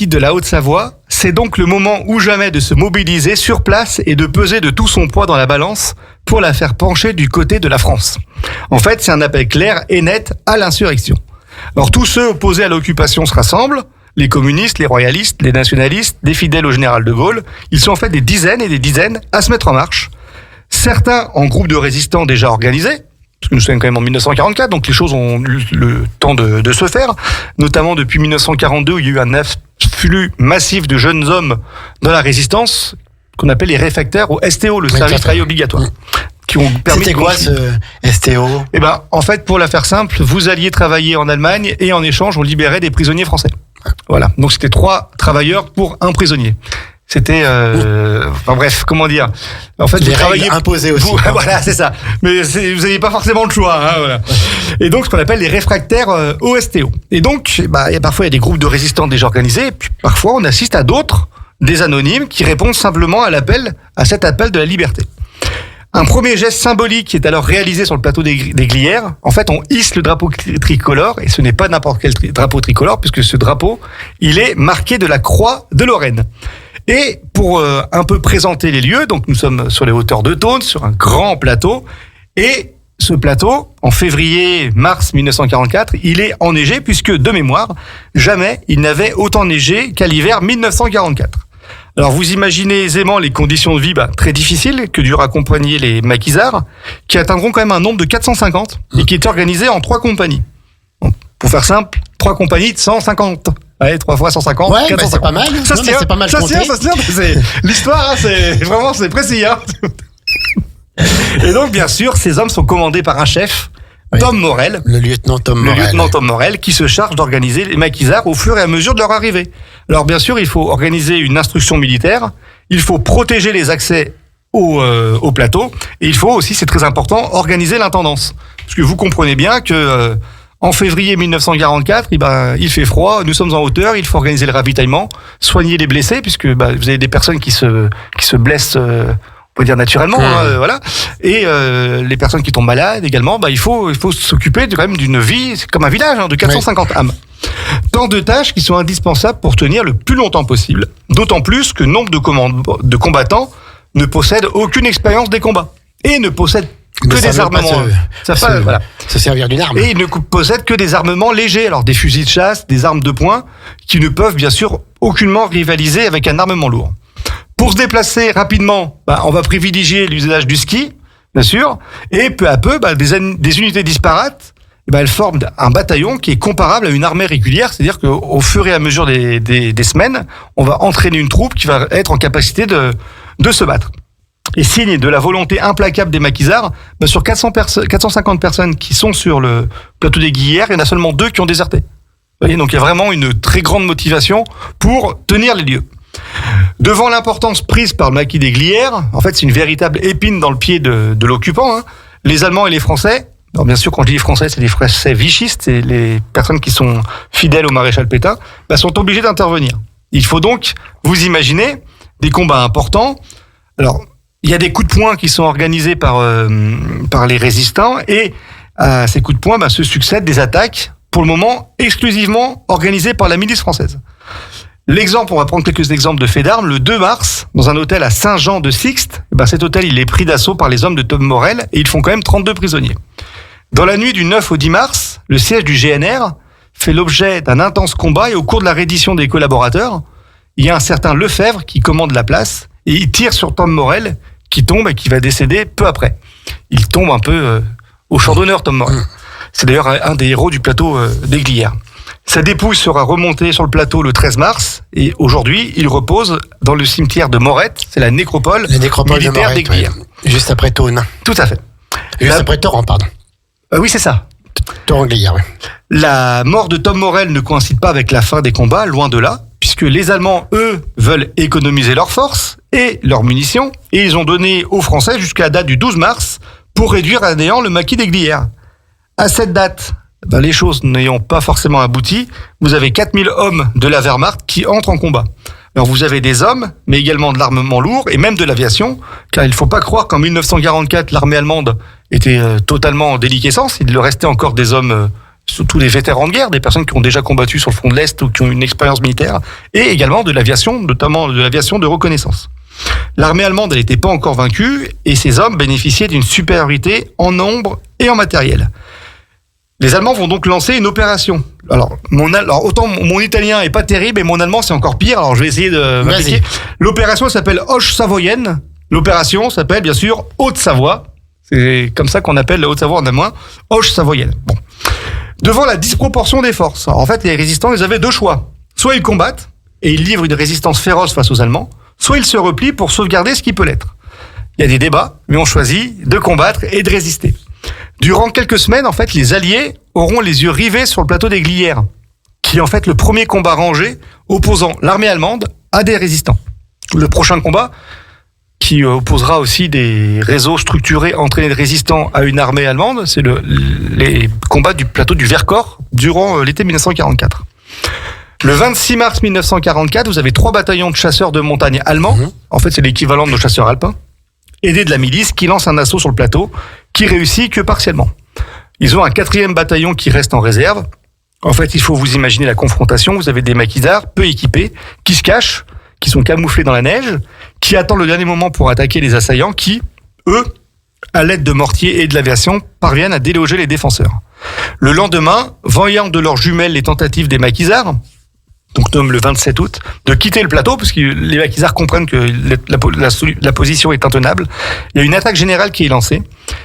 de la Haute-Savoie, c'est donc le moment ou jamais de se mobiliser sur place et de peser de tout son poids dans la balance pour la faire pencher du côté de la France. En fait, c'est un appel clair et net à l'insurrection. Alors tous ceux opposés à l'occupation se rassemblent, les communistes, les royalistes, les nationalistes, les fidèles au général de Gaulle. Ils sont en fait des dizaines et des dizaines à se mettre en marche. Certains en groupes de résistants déjà organisés, parce que nous sommes quand même en 1944, donc les choses ont eu le temps de se faire, notamment depuis 1942 où il y a eu un afflux massif de jeunes hommes dans la résistance, qu'on appelle les réfractaires au STO, le service travail obligatoire. Qui ont permis. C'était quoi ce STO ? En fait, pour la faire simple, vous alliez travailler en Allemagne et en échange, on libérait des prisonniers français. Voilà. Donc c'était 3 travailleurs pour un prisonnier. C'était, enfin bref, comment dire. En fait, les règles imposées aussi. Voilà, c'est ça. Mais vous n'avez pas forcément le choix. Hein, voilà. Et donc, ce qu'on appelle les réfractaires OSTO. Et donc, parfois, il y a des groupes de résistants déjà organisés. Et puis, parfois, on assiste à d'autres, des anonymes, qui répondent simplement à cet appel de la liberté. Un premier geste symbolique est alors réalisé sur le plateau des Glières. En fait, on hisse le drapeau tricolore, et ce n'est pas n'importe quel drapeau tricolore, puisque ce drapeau, il est marqué de la croix de Lorraine. Et pour un peu présenter les lieux, donc nous sommes sur les hauteurs de Thônes, sur un grand plateau, et ce plateau, en février-mars 1944, il est enneigé, puisque de mémoire, jamais il n'avait autant neigé qu'à l'hiver 1944. Alors vous imaginez aisément les conditions de vie très difficiles que durent accompagner les maquisards, qui atteindront quand même un nombre de 450, et qui est organisé en 3 compagnies. Donc, pour faire simple, 3 compagnies de 150. Allez, 3 fois 150, ouais, 450. c'est pas mal. Ça se tient, c'est pas mal compté. Ça se tient. L'histoire, c'est précis. Hein. Et donc, bien sûr, ces hommes sont commandés par un chef, oui. Tom Morel. Le lieutenant Tom Morel, qui se charge d'organiser les maquisards au fur et à mesure de leur arrivée. Alors, bien sûr, il faut organiser une instruction militaire. Il faut protéger les accès au plateau. Et il faut aussi, c'est très important, organiser l'intendance. Parce que vous comprenez bien que, en février 1944, il fait froid, nous sommes en hauteur, il faut organiser le ravitaillement, soigner les blessés, puisque vous avez des personnes qui se blessent, on peut dire naturellement, voilà. Et les personnes qui tombent malades également, il faut s'occuper quand même d'une vie, c'est comme un village de 450 âmes. Tant de tâches qui sont indispensables pour tenir le plus longtemps possible. D'autant plus que nombre de combattants ne possèdent aucune expérience des combats et ne possèdent que des armements. Se servir d'une arme. Et ils ne possèdent que des armements légers, alors des fusils de chasse, des armes de poing, qui ne peuvent bien sûr aucunement rivaliser avec un armement lourd. Pour se déplacer rapidement, on va privilégier l'usage du ski, bien sûr, et peu à peu, des unités disparates, elles forment un bataillon qui est comparable à une armée régulière, c'est-à-dire qu'au fur et à mesure des semaines, on va entraîner une troupe qui va être en capacité de se battre. Et signe de la volonté implacable des maquisards, sur 450 personnes qui sont sur le plateau des Glières, il y en a seulement 2 qui ont déserté. Vous voyez, donc il y a vraiment une très grande motivation pour tenir les lieux. Devant l'importance prise par le maquis des Glières, en fait c'est une véritable épine dans le pied de l'occupant, les Allemands et les Français, alors bien sûr quand je dis Français, c'est les Français vichistes, c'est les personnes qui sont fidèles au maréchal Pétain, sont obligés d'intervenir. Il faut donc, vous imaginez, des combats importants. Alors, il y a des coups de poing qui sont organisés par les résistants et à ces coups de poing se succèdent des attaques, pour le moment exclusivement organisées par la milice française. L'exemple, on va prendre quelques exemples de faits d'armes. Le 2 mars, dans un hôtel à Saint-Jean-de-Sixte, cet hôtel il est pris d'assaut par les hommes de Tom Morel et ils font quand même 32 prisonniers. Dans la nuit du 9 au 10 mars, le siège du GNR fait l'objet d'un intense combat et au cours de la reddition des collaborateurs, il y a un certain Lefebvre qui commande la place et il tire sur Tom Morel qui tombe et qui va décéder peu après. Il tombe un peu au champ d'honneur, Tom Morel. C'est d'ailleurs un des héros du plateau des Glières. Sa dépouille sera remontée sur le plateau le 13 mars et aujourd'hui, il repose dans le cimetière de Morette, c'est la nécropole militaire des Glières. Juste après Thônes. Tout à fait. Juste après Torrent, pardon. Oui, c'est ça. Torrent-Glières, oui. La mort de Tom Morel ne coïncide pas avec la fin des combats, loin de là, puisque les Allemands, eux, veulent économiser leurs forces et leurs munitions, et ils ont donné aux Français jusqu'à la date du 12 mars pour réduire à néant le maquis des Glières. À cette date, les choses n'ayant pas forcément abouti, vous avez 4000 hommes de la Wehrmacht qui entrent en combat. Alors vous avez des hommes, mais également de l'armement lourd et même de l'aviation, car il ne faut pas croire qu'en 1944, l'armée allemande était totalement en déliquescence. Il leur restait encore des hommes, surtout des vétérans de guerre, des personnes qui ont déjà combattu sur le front de l'Est ou qui ont une expérience militaire, et également de l'aviation, notamment de l'aviation de reconnaissance. L'armée allemande, elle n'était pas encore vaincue, et ces hommes bénéficiaient d'une supériorité en nombre et en matériel. Les Allemands vont donc lancer une opération. Alors autant mon italien est pas terrible et mon allemand c'est encore pire. Alors je vais essayer de m'appliquer. L'opération s'appelle Hoche-Savoyenne. L'opération s'appelle bien sûr Haute-Savoie. C'est comme ça qu'on appelle la Haute-Savoie en allemand. Hoche-Savoyenne. Bon. Devant la disproportion des forces. Alors, en fait, les résistants, ils avaient 2 choix. Soit ils combattent et ils livrent une résistance féroce face aux Allemands, soit ils se replient pour sauvegarder ce qui peut l'être. Il y a des débats, mais on choisit de combattre et de résister. Durant quelques semaines, en fait, les Alliés auront les yeux rivés sur le plateau des Glières, qui est en fait le premier combat rangé opposant l'armée allemande à des résistants. Le prochain combat, qui opposera aussi des réseaux structurés entraînés de résistants à une armée allemande, c'est les combats du plateau du Vercors durant l'été 1944. Le 26 mars 1944, vous avez 3 bataillons de chasseurs de montagne allemands, en fait c'est l'équivalent de nos chasseurs alpins, aidés de la milice, qui lancent un assaut sur le plateau, qui réussit que partiellement. Ils ont un 4e bataillon qui reste en réserve. En fait, il faut vous imaginer la confrontation. Vous avez des maquisards peu équipés, qui se cachent, qui sont camouflés dans la neige, qui attendent le dernier moment pour attaquer les assaillants, qui, eux, à l'aide de mortiers et de l'aviation, parviennent à déloger les défenseurs. Le lendemain, voyant de leurs jumelles les tentatives des maquisards, donc le 27 août, de quitter le plateau, parce que les maquisards comprennent que la position est intenable. Il y a une attaque générale qui est lancée,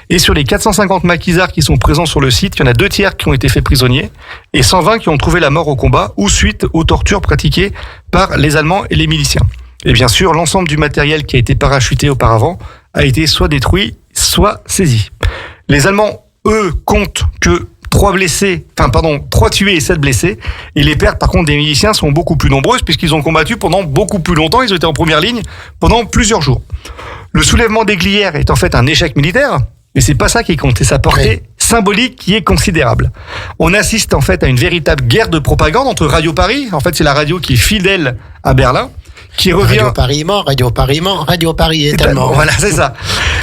et sur les 450 maquisards qui sont présents sur le site, il y en a 2 tiers qui ont été faits prisonniers, et 120 qui ont trouvé la mort au combat, ou suite aux tortures pratiquées par les Allemands et les miliciens. Et bien sûr, l'ensemble du matériel qui a été parachuté auparavant a été soit détruit, soit saisi. Les Allemands, eux, comptent que 3 tués et 7 blessés. Et les pertes, par contre, des miliciens sont beaucoup plus nombreuses puisqu'ils ont combattu pendant beaucoup plus longtemps. Ils ont été en première ligne pendant plusieurs jours. Le soulèvement des Glières est en fait un échec militaire, mais c'est pas ça qui compte. C'est sa portée symbolique qui est considérable. On assiste en fait à une véritable guerre de propagande entre Radio Paris. En fait, c'est la radio qui est fidèle à Berlin, qui revient. Radio Paris ment, Radio Paris ment, Radio Paris est allemand. Voilà, c'est ça.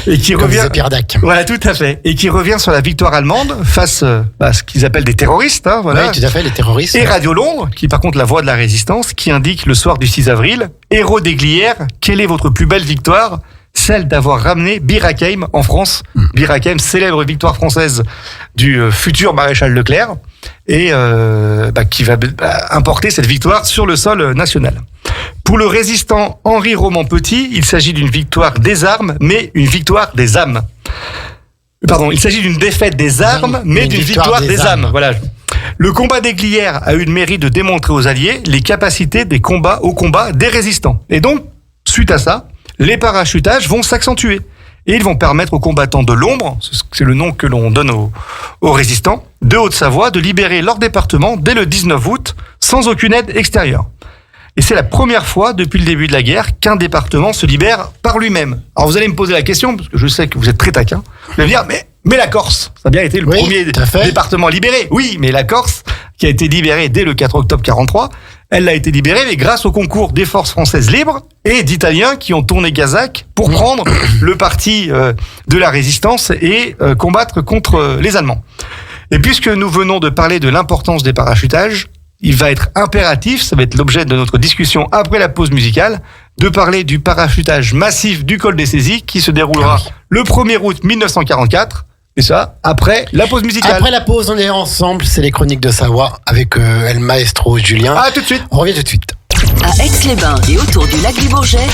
Et qui comme revient. Pierre Dac. Voilà, tout à fait. Et qui revient sur la victoire allemande face à ce qu'ils appellent des terroristes. Voilà. Oui, tout à fait, les terroristes. Et Radio Londres, qui par contre la voix de la résistance, qui indique le soir du 6 avril, héros des Glières, quelle est votre plus belle victoire? Celle d'avoir ramené Bir Hakeim en France. Bir Hakeim, célèbre victoire française du futur maréchal Leclerc, et qui va importer cette victoire sur le sol national. Pour le résistant Henri Roman-Petit, il s'agit d'une victoire des armes, mais une victoire des âmes. Pardon, il s'agit d'une défaite des armes, mais d'une victoire des âmes. Voilà. Le combat des Glières a eu le mérite de démontrer aux Alliés les capacités des combats des résistants. Et donc, suite à ça, les parachutages vont s'accentuer. Et ils vont permettre aux combattants de l'ombre, c'est le nom que l'on donne aux résistants, de Haute-Savoie, de libérer leur département dès le 19 août, sans aucune aide extérieure. Et c'est la première fois depuis le début de la guerre qu'un département se libère par lui-même. Alors vous allez me poser la question, parce que je sais que vous êtes très taquin, vous allez me dire, mais la Corse, ça a bien été le premier département libéré. Oui, mais la Corse, qui a été libérée dès le 4 octobre 43, elle a été libérée mais grâce au concours des forces françaises libres et d'Italiens qui ont tourné Gazac pour prendre le parti de la résistance et combattre contre les Allemands. Et puisque nous venons de parler de l'importance des parachutages, il va être impératif, ça va être l'objet de notre discussion après la pause musicale, de parler du parachutage massif du col des Saisies qui se déroulera le 1er août 1944. Et ça, après la pause musicale. Après la pause, on est ensemble, c'est les Chroniques de Savoie avec El Maestro Julien. À tout de suite. On revient tout de suite. À Aix-les-Bains et autour du lac du Bourget,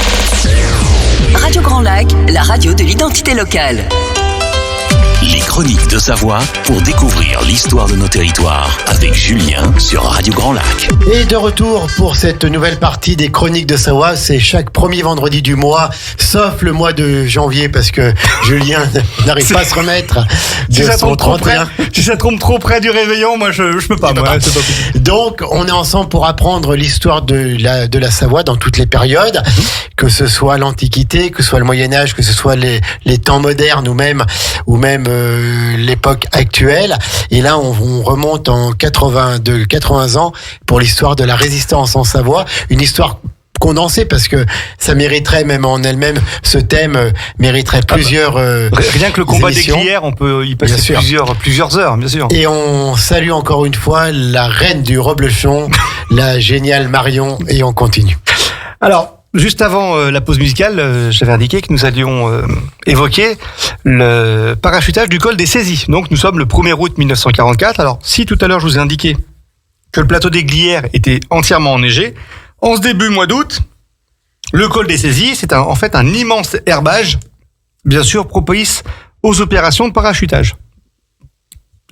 Radio Grand Lac, la radio de l'identité locale. Les Chroniques de Savoie pour découvrir l'histoire de nos territoires avec Julien sur Radio Grand Lac. Et de retour pour cette nouvelle partie des Chroniques de Savoie, c'est chaque premier vendredi du mois, sauf le mois de janvier parce que Julien n'arrive pas à se remettre de son 31. Si ça tombe trop près du réveillon, moi je peux pas. C'est pas possible. Donc on est ensemble pour apprendre l'histoire de la Savoie dans toutes les périodes, que ce soit l'Antiquité, que ce soit le Moyen-Âge, que ce soit les temps modernes ou même l'époque actuelle. Et là, on remonte en 80 ans pour l'histoire de la résistance en Savoie. Une histoire condensée parce que ça mériterait même en elle-même, ce thème mériterait plusieurs rien que le combat émissions. Des Glières, on peut y passer plusieurs heures, bien sûr. Et on salue encore une fois la reine du Reblochon, la géniale Marion, et on continue. Alors, juste avant la pause musicale, j'avais indiqué que nous allions évoquer le parachutage du col des Saisies. Donc nous sommes le 1er août 1944. Alors si tout à l'heure je vous ai indiqué que le plateau des Glières était entièrement enneigé, en ce début mois d'août, le col des Saisies, c'est en fait un immense herbage, bien sûr propice aux opérations de parachutage.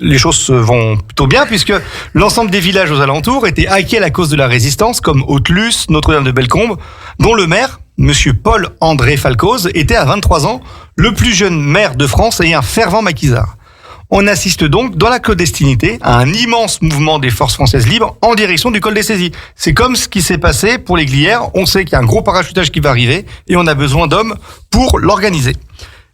Les choses vont plutôt bien puisque l'ensemble des villages aux alentours étaient hackés à la cause de la résistance, comme Haute-Luce, Notre-Dame de Bellecombe, dont le maire, monsieur Paul-André Falcoz, était à 23 ans le plus jeune maire de France et un fervent maquisard. On assiste donc dans la clandestinité à un immense mouvement des forces françaises libres en direction du col des Saisies. C'est comme ce qui s'est passé pour les Glières. On sait qu'il y a un gros parachutage qui va arriver et on a besoin d'hommes pour l'organiser.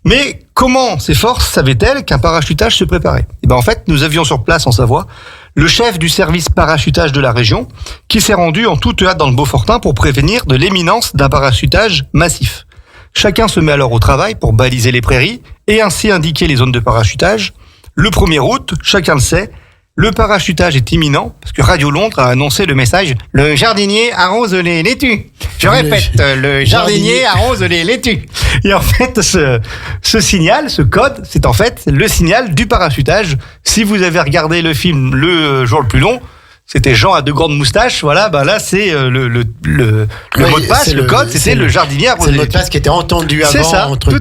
Mais comment ces forces savaient-elles qu'un parachutage se préparait ? En fait, nous avions sur place en Savoie le chef du service parachutage de la région qui s'est rendu en toute hâte dans le Beaufortin pour prévenir de l'imminence d'un parachutage massif. Chacun se met alors au travail pour baliser les prairies et ainsi indiquer les zones de parachutage. Le 1er août, chacun le sait, le parachutage est imminent parce que Radio Londres a annoncé le message « Le jardinier arrose les laitues ». Je répète, le jardinier arrose les laitues. Et en fait, ce signal, ce code, c'est en fait le signal du parachutage. Si vous avez regardé le film Le jour le plus long, c'était Jean à 2 grandes moustaches, voilà, là c'est le mot de passe, le code, c'était le jardinier arrose les laitues. C'est le mot de passe qui était entendu avant entre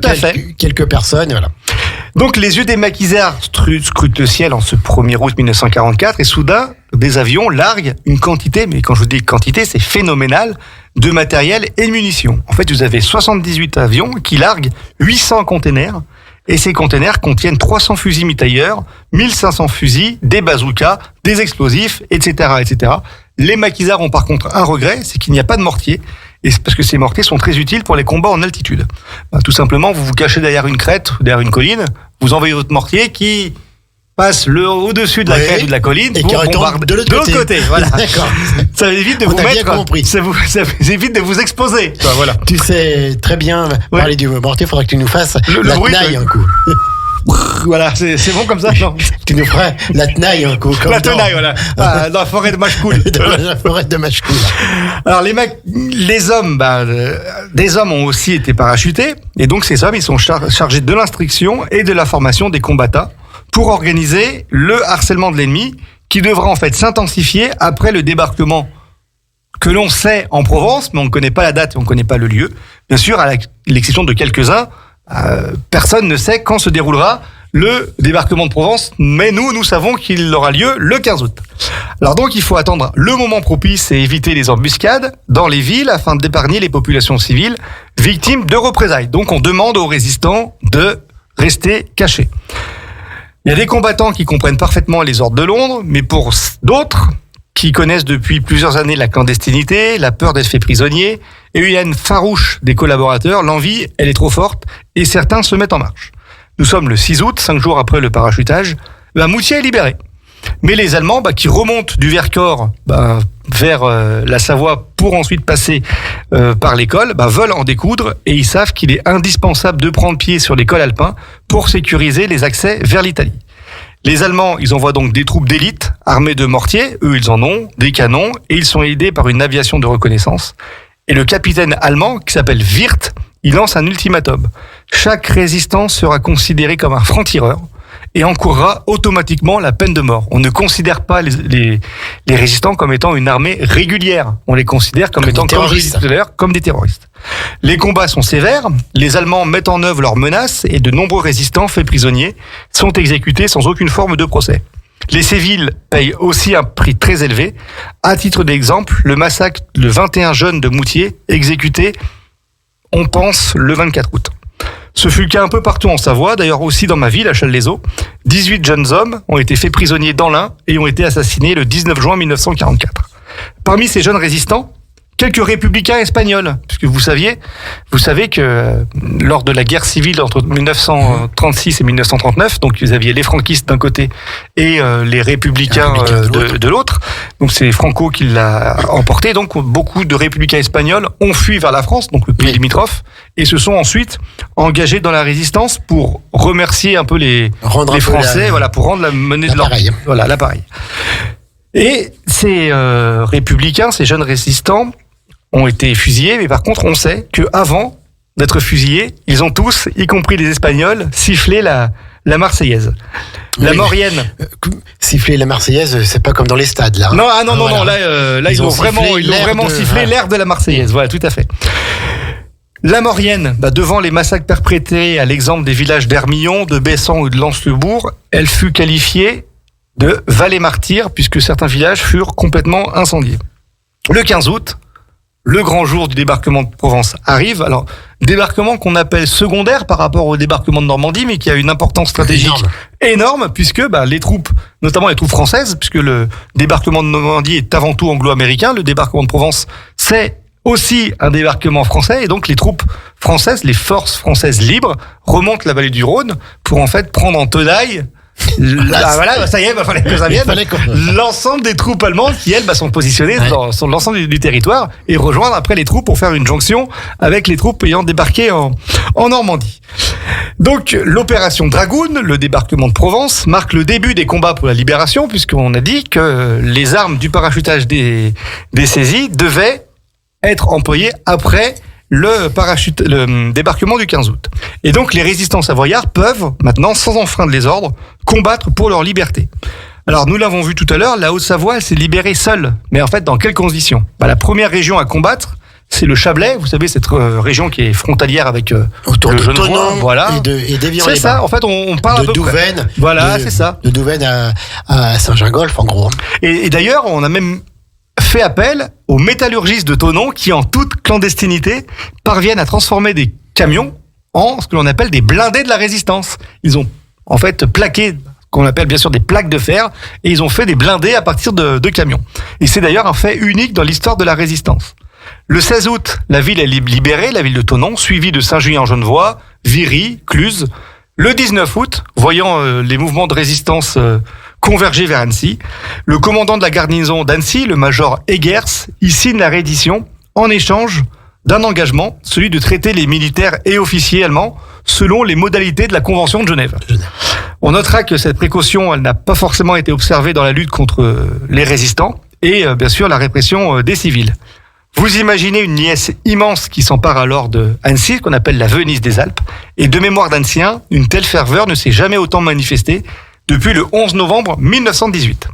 quelques personnes, voilà. Donc les yeux des maquisards scrutent le ciel en ce 1er août 1944 et soudain, des avions larguent une quantité, mais quand je vous dis quantité, c'est phénoménal, de matériel et de munitions. En fait, vous avez 78 avions qui larguent 800 containers et ces containers contiennent 300 fusils mitrailleurs, 1500 fusils, des bazookas, des explosifs, etc., etc. Les maquisards ont par contre un regret, c'est qu'il n'y a pas de mortier. Et c'est parce que ces mortiers sont très utiles pour les combats en altitude. Tout simplement, vous vous cachez derrière une crête, derrière une colline, vous envoyez votre mortier qui passe au-dessus de la crête ou de la colline et pour qui retombe de l'autre côté. Voilà. D'accord. Ça évite de vous mettre, ça évite de vous exposer. Voilà. Tu sais très bien parler du mortier, il faudra que tu nous fasses la tenaille un coup. Voilà, c'est bon comme ça, non ? Tu nous feras la tenaille un coup. La tenaille, voilà. Dans la forêt de Machecoul. Dans la forêt de Machecoul. Alors les hommes, des hommes ont aussi été parachutés, et donc ces hommes, ils sont chargés de l'instruction et de la formation des combattants pour organiser le harcèlement de l'ennemi, qui devra en fait s'intensifier après le débarquement que l'on sait en Provence, mais on ne connaît pas la date et on ne connaît pas le lieu. Bien sûr, à l'exception de quelques-uns, personne ne sait quand se déroulera le débarquement de Provence, mais nous savons qu'il aura lieu le 15 août. Alors donc, il faut attendre le moment propice et éviter les embuscades dans les villes afin d'épargner les populations civiles victimes de représailles. Donc, on demande aux résistants de rester cachés. Il y a des combattants qui comprennent parfaitement les ordres de Londres, mais pour d'autres qui connaissent depuis plusieurs années la clandestinité, la peur d'être fait prisonnier, et une haine farouche des collaborateurs, l'envie, elle est trop forte, et certains se mettent en marche. Nous sommes le 6 août, 5 jours après le parachutage, Moutier est libéré. Mais les Allemands, qui remontent du Vercors vers la Savoie pour ensuite passer par l'école, veulent en découdre, et ils savent qu'il est indispensable de prendre pied sur les cols alpins pour sécuriser les accès vers l'Italie. Les Allemands, ils envoient donc des troupes d'élite armées de mortiers, eux ils en ont, des canons, et ils sont aidés par une aviation de reconnaissance. Et le capitaine allemand, qui s'appelle Wirth, il lance un ultimatum. Chaque résistant sera considéré comme un franc-tireur et encourra automatiquement la peine de mort. On ne considère pas les résistants comme étant une armée régulière. On les considère comme étant, comme je l'ai dit tout à l'heure, comme des terroristes. Les combats sont sévères, les Allemands mettent en œuvre leurs menaces et de nombreux résistants faits prisonniers sont exécutés sans aucune forme de procès. Les civils payent aussi un prix très élevé. À titre d'exemple, le massacre de 21 jeunes de Moutier exécutés, on pense, le 24 août. Ce fut le cas un peu partout en Savoie, d'ailleurs aussi dans ma ville, à Challes-les-Eaux. 18 jeunes hommes ont été faits prisonniers dans l'Ain et ont été assassinés le 19 juin 1944. Parmi ces jeunes résistants, quelques républicains espagnols, puisque vous savez que lors de la guerre civile entre 1936 et 1939, donc vous aviez les franquistes d'un côté et les républicains de l'autre. Donc c'est Franco qui l'a emporté. Donc beaucoup de républicains espagnols ont fui vers la France, donc le pays limitrophe, et se sont ensuite engagés dans la résistance pour remercier un peu les Français, pour rendre la monnaie de leur l'appareil. Et ces républicains, ces jeunes résistants, ont été fusillés, mais par contre, on sait qu'avant d'être fusillés, ils ont tous, y compris les Espagnols, sifflé la Marseillaise. La Maurienne. Siffler la Marseillaise, c'est pas comme dans les stades, là. Non, là, ils ont vraiment sifflé l'air de la Marseillaise. Voilà, tout à fait. La Maurienne, devant les massacres perpétrés à l'exemple des villages d'Hermillon, de Bessan ou de Lens-le-Bourg, elle fut qualifiée de vallée martyre, puisque certains villages furent complètement incendiés. Le 15 août, le grand jour du débarquement de Provence arrive. Alors, débarquement qu'on appelle secondaire par rapport au débarquement de Normandie, mais qui a une importance stratégique énorme puisque les troupes, notamment les troupes françaises, puisque le débarquement de Normandie est avant tout anglo-américain, le débarquement de Provence, c'est aussi un débarquement français, et donc les troupes françaises, les forces françaises libres, remontent la vallée du Rhône pour en fait prendre en tenaille ça y est, fallait que ça vienne. L'ensemble des troupes allemandes qui, elles, sont positionnées sur l'ensemble du territoire et rejoindre après les troupes pour faire une jonction avec les troupes ayant débarqué en Normandie. Donc, l'opération Dragoon, le débarquement de Provence, marque le début des combats pour la libération, puisqu'on a dit que les armes du parachutage des saisies devaient être employées après le débarquement du 15 août. Et donc, les résistants savoyards peuvent, maintenant, sans enfreindre les ordres, combattre pour leur liberté. Alors, nous l'avons vu tout à l'heure, la Haute-Savoie, elle s'est libérée seule. Mais en fait, dans quelles conditions ? La première région à combattre, c'est le Chablais. Vous savez, cette région qui est frontalière avec autour le de Genevois, voilà. et d'Évian. C'est ça. En fait, on parle de Douvaine. Voilà, c'est ça. De Douvaine à Saint-Gingolph, en gros. Et d'ailleurs, on a même fait appel aux métallurgistes de Thonon qui, en toute clandestinité, parviennent à transformer des camions en ce que l'on appelle des blindés de la résistance. Ils ont en fait plaqué, qu'on appelle bien sûr des plaques de fer, et ils ont fait des blindés à partir de camions. Et c'est d'ailleurs un fait unique dans l'histoire de la résistance. Le 16 août, la ville est libérée, la ville de Thonon, suivie de Saint-Julien-en-Genevois, Viry, Cluses. Le 19 août, voyant les mouvements de résistance converger vers Annecy, le commandant de la garnison d'Annecy, le major Egers, y signe la reddition en échange d'un engagement, celui de traiter les militaires et officiers allemands selon les modalités de la Convention de Genève. On notera que cette précaution, elle n'a pas forcément été observée dans la lutte contre les résistants et bien sûr la répression des civils. Vous imaginez une liesse immense qui s'empare alors de Annecy, qu'on appelle la Venise des Alpes, et de mémoire d'Annéciens, une telle ferveur ne s'est jamais autant manifestée depuis le 11 novembre 1918.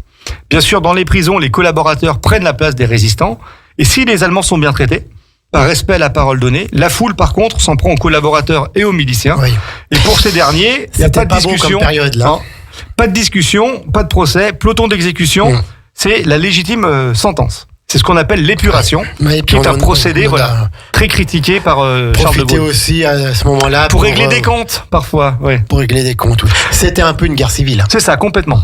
Bien sûr, dans les prisons, les collaborateurs prennent la place des résistants, et si les Allemands sont bien traités, par respect à la parole donnée, la foule, par contre, s'en prend aux collaborateurs et aux miliciens. Oui. Et pour ces derniers, il n'y a pas de discussion. Pas de discussion, pas de procès, peloton d'exécution, c'est la légitime sentence. C'est ce qu'on appelle l'épuration, qui est un procédé très critiqué par Charles de Gaulle. Profiter aussi à ce moment-là pour régler des comptes, parfois. Ouais. Pour régler des comptes, oui. C'était un peu une guerre civile. C'est ça, complètement.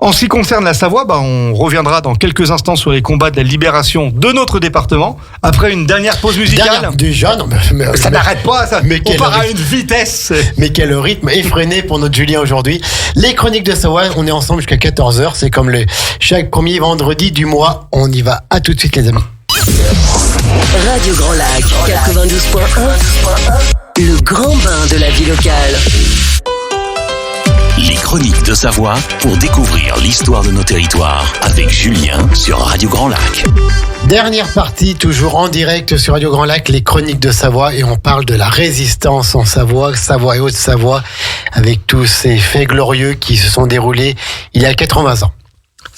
En ce qui concerne la Savoie, on reviendra dans quelques instants sur les combats de la libération de notre département, après une dernière pause musicale. Déjà, non, mais ça n'arrête pas, ça. On part à une vitesse. Mais quel rythme effréné pour notre Julien aujourd'hui. Les chroniques de Savoie, on est ensemble jusqu'à 14h. C'est comme chaque premier vendredi du mois. On y va. À tout de suite, les amis. Radio Grand Lac, 92.1. Le grand bain de la vie locale. Les chroniques de Savoie pour découvrir l'histoire de nos territoires avec Julien sur Radio Grand Lac. Dernière partie, toujours en direct sur Radio Grand Lac, les chroniques de Savoie, et on parle de la résistance en Savoie, Savoie et Haute-Savoie, avec tous ces faits glorieux qui se sont déroulés il y a 80 ans.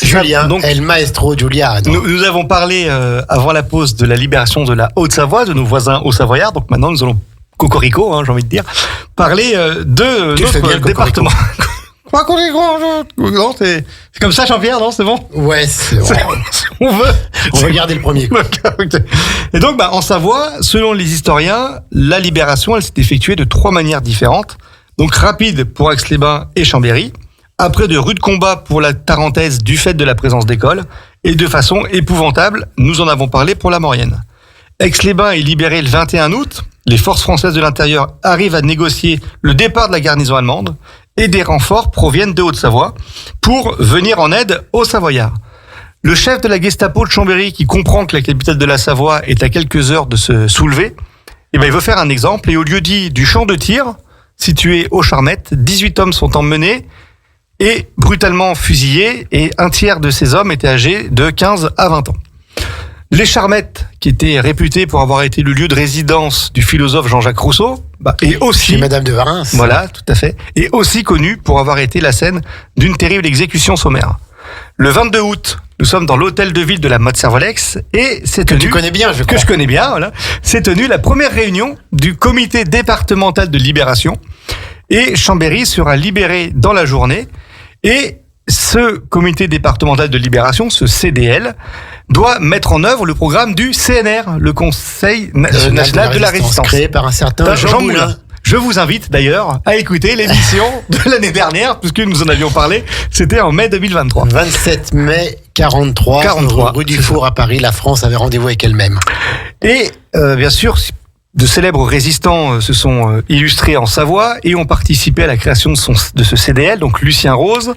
Julien, donc, El Maestro Giuliano. Nous avons parlé avant la pause de la libération de la Haute-Savoie, de nos voisins haut-savoyards, donc maintenant nous allons cocorico, j'ai envie de dire, parler de notre département. Non, c'est comme ça, Jean-Pierre, non, c'est bon? Ouais, c'est bon. On veut garder le premier. Okay. Et donc, en Savoie, selon les historiens, la libération, elle s'est effectuée de 3 manières différentes. Donc, rapide pour Aix-les-Bains et Chambéry, après de rudes combats pour la Tarentaise du fait de la présence d'écoles, et de façon épouvantable, nous en avons parlé pour la Maurienne. Aix-les-Bains est libéré le 21 août, les forces françaises de l'intérieur arrivent à négocier le départ de la garnison allemande, et des renforts proviennent de Haute-Savoie pour venir en aide aux Savoyards. Le chef de la Gestapo de Chambéry, qui comprend que la capitale de la Savoie est à quelques heures de se soulever, il veut faire un exemple, et au lieu dit du champ de tir, situé aux Charmettes, 18 hommes sont emmenés et brutalement fusillés, et un tiers de ces hommes étaient âgés de 15 à 20 ans. Les Charmettes, qui étaient réputées pour avoir été le lieu de résidence du philosophe Jean-Jacques Rousseau, et aussi... Chez Madame de Varins. Voilà, tout à fait. Et aussi connu pour avoir été la scène d'une terrible exécution sommaire. Le 22 août, nous sommes dans l'hôtel de ville de la Motte-Servolex, et c'est tenu... Que tu connais bien, je crois. Que je connais bien, voilà. C'est tenu la première réunion du comité départemental de libération, et Chambéry sera libéré dans la journée, et ce comité départemental de libération, ce CDL, doit mettre en œuvre le programme du CNR, le Conseil national de la résistance, créé par un certain Jean Moulin. Je vous invite d'ailleurs à écouter l'émission de l'année dernière, puisque nous en avions parlé, c'était en mai 2023. 27 mai 43, rue du Four à Paris, la France avait rendez-vous avec elle-même. Et bien sûr, de célèbres résistants se sont illustrés en Savoie et ont participé à la création de ce CDL, donc Lucien Rose,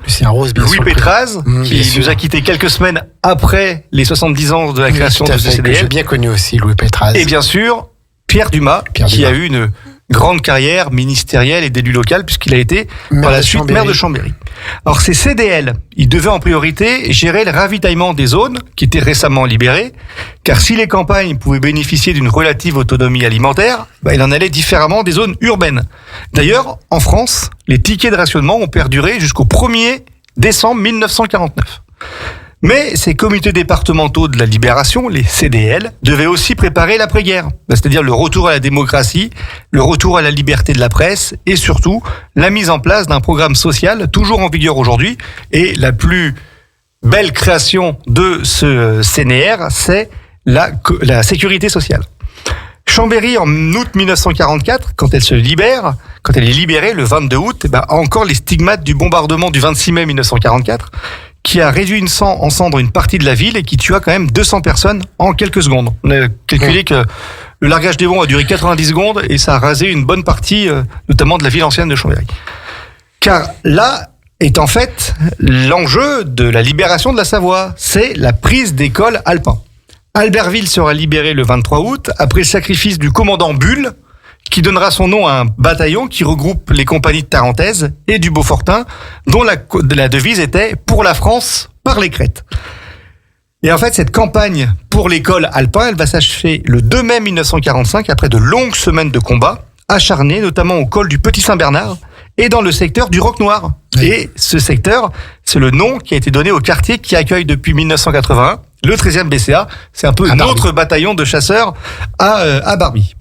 Louis Pétraz, qui nous a quittés quelques semaines après les 70 ans de la création de ce CDL. J'ai bien connu aussi Louis Pétraz. Et bien sûr, Pierre Dumas, qui a eu une grande carrière ministérielle et d'élu local, puisqu'il a été par la suite maire de Chambéry. Alors ces CDL, ils devaient en priorité gérer le ravitaillement des zones qui étaient récemment libérées, car si les campagnes pouvaient bénéficier d'une relative autonomie alimentaire, il en allait différemment des zones urbaines. D'ailleurs, en France, les tickets de rationnement ont perduré jusqu'au 1er décembre 1949. Mais ces comités départementaux de la libération, les CDL, devaient aussi préparer l'après-guerre, c'est-à-dire le retour à la démocratie, le retour à la liberté de la presse et surtout la mise en place d'un programme social toujours en vigueur aujourd'hui. Et la plus belle création de ce CNR, c'est la sécurité sociale. Chambéry, en août 1944, quand elle est libérée le 22 août, a encore les stigmates du bombardement du 26 mai 1944, qui a réduit en cendres une partie de la ville et qui tua quand même 200 personnes en quelques secondes. On a calculé que le largage des bombes a duré 90 secondes et ça a rasé une bonne partie, notamment de la ville ancienne de Chambéry. Car là est en fait l'enjeu de la libération de la Savoie, c'est la prise des cols alpins. Albertville sera libéré le 23 août après le sacrifice du commandant Bulle, qui donnera son nom à un bataillon qui regroupe les compagnies de Tarentaise et du Beaufortin, dont la devise était « Pour la France, par les crêtes ». Et en fait, cette campagne pour les cols alpins, elle va s'achever le 2 mai 1945, après de longues semaines de combats, acharnés notamment au col du Petit Saint-Bernard et dans le secteur du Roc Noir. Oui. Et ce secteur, c'est le nom qui a été donné au quartier qui accueille depuis 1981 le 13e BCA. C'est un peu notre bataillon de chasseurs à Barbie,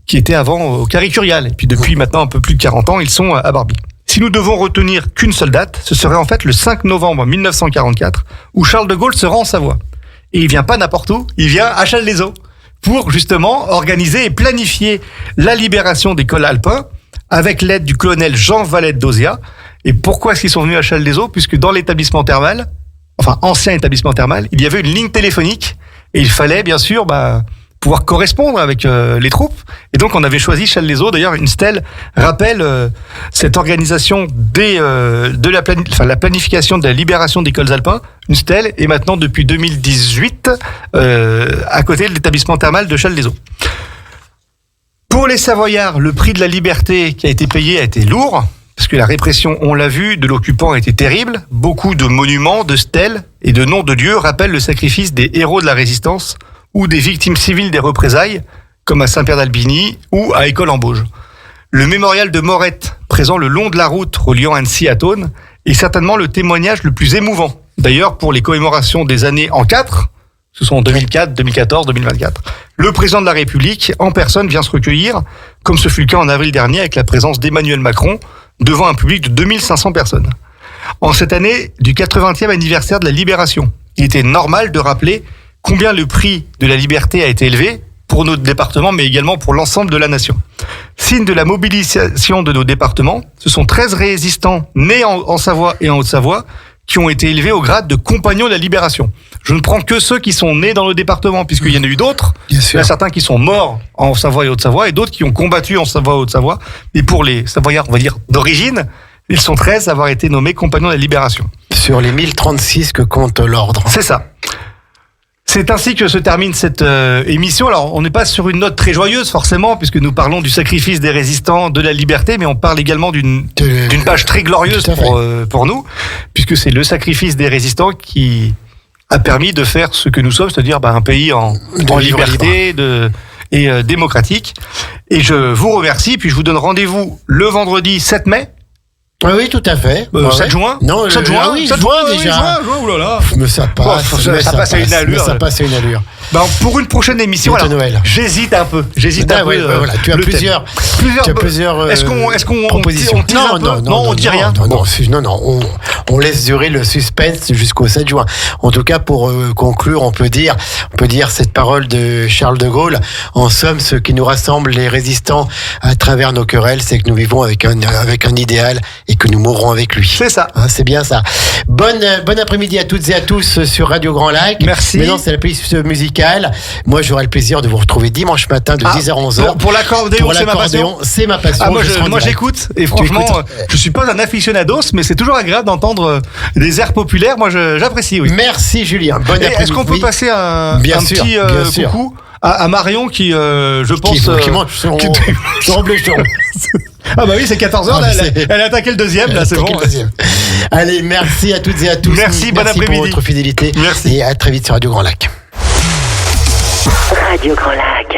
qui était avant au Carré-Curial. Et puis depuis maintenant un peu plus de 40 ans, ils sont à Barbie. Si nous devons retenir qu'une seule date, ce serait en fait le 5 novembre 1944, où Charles de Gaulle se rend en Savoie. Et il vient pas n'importe où, il vient à Challes-les-Eaux, pour justement organiser et planifier la libération des cols alpins, avec l'aide du colonel Jean Valette d'Ozia. Et pourquoi est-ce qu'ils sont venus à Challes-les-Eaux? Puisque dans l'établissement thermal, enfin ancien établissement thermal, il y avait une ligne téléphonique, et il fallait bien sûr pouvoir correspondre avec les troupes. Et donc, on avait choisi Challes-les-Eaux. D'ailleurs, une stèle rappelle cette organisation la planification de la libération des cols alpins. Une stèle est maintenant, depuis 2018, à côté de l'établissement thermal de Challes-les-Eaux. Pour les Savoyards, le prix de la liberté qui a été payé a été lourd, parce que la répression, on l'a vu, de l'occupant a été terrible. Beaucoup de monuments, de stèles et de noms de lieux rappellent le sacrifice des héros de la résistance ou des victimes civiles des représailles, comme à Saint-Pierre-d'Albigny ou à École-en-Bauge. Le mémorial de Morette, présent le long de la route reliant Annecy à Thônes, est certainement le témoignage le plus émouvant. D'ailleurs, pour les commémorations des années en 4, ce sont en 2004, 2014, 2024, le président de la République, en personne, vient se recueillir, comme ce fut le cas en avril dernier avec la présence d'Emmanuel Macron, devant un public de 2500 personnes. En cette année du 80e anniversaire de la Libération, il était normal de rappeler combien le prix de la liberté a été élevé pour notre département, mais également pour l'ensemble de la nation. Signe de la mobilisation de nos départements, ce sont 13 résistants nés en Savoie et en Haute-Savoie qui ont été élevés au grade de compagnons de la libération. Je ne prends que ceux qui sont nés dans le département, puisqu'il y en a eu d'autres. Il y a certains qui sont morts en Savoie et Haute-Savoie, et d'autres qui ont combattu en Savoie et Haute-Savoie. Mais pour les Savoyards, on va dire, d'origine, ils sont 13 à avoir été nommés compagnons de la libération. Sur les 1036 que compte l'ordre. C'est ça. C'est ainsi que se termine cette émission. Alors, on n'est pas sur une note très joyeuse, forcément, puisque nous parlons du sacrifice des résistants, de la liberté, mais on parle également d'une page très glorieuse pour nous, puisque c'est le sacrifice des résistants qui a permis de faire ce que nous sommes, c'est-à-dire un pays en liberté et démocratique. Et je vous remercie, puis je vous donne rendez-vous le vendredi 7 mai. Oui, tout à fait. 7 juin? Non, 7 juin, oui, 7 juin déjà. Juin, oulala. Mais ça passe. Ça passe à une allure. Ça passe à une allure. pour une prochaine émission, Bientôt Noël. j'hésite un peu. Voilà. Tu as plusieurs. Est-ce qu'on propositions. on tease un peu Non, on dit rien. Non, on laisse durer le suspense jusqu'au 7 juin. En tout cas, pour conclure, on peut dire cette parole de Charles de Gaulle. En somme, ce qui nous rassemble, les résistants, à travers nos querelles, c'est que nous vivons avec un idéal et que nous mourrons avec lui. C'est ça. Hein, c'est bien ça. Bon après-midi à toutes et à tous sur Radio Grand Lac. Merci. Maintenant, c'est la playlist musicale. Moi, j'aurai le plaisir de vous retrouver dimanche matin de 10h à 11h. Pour l'accordéon, c'est ma passion. Moi, j'écoute. Et franchement, je suis pas un aficionados, mais c'est toujours agréable d'entendre des airs populaires. Moi, j'apprécie, oui. Merci, Julien. Bon après-midi. Est-ce qu'on peut passer un petit coucou à Marion qui, je pense... Qui mange son bléchon. Ah bah oui, c'est 14h, elle a attaqué le deuxième, là, c'est bon. Allez, merci à toutes et à tous. Merci, bon après-midi. Pour votre fidélité. Merci. Et à très vite sur Radio Grand Lac. Radio Grand Lac.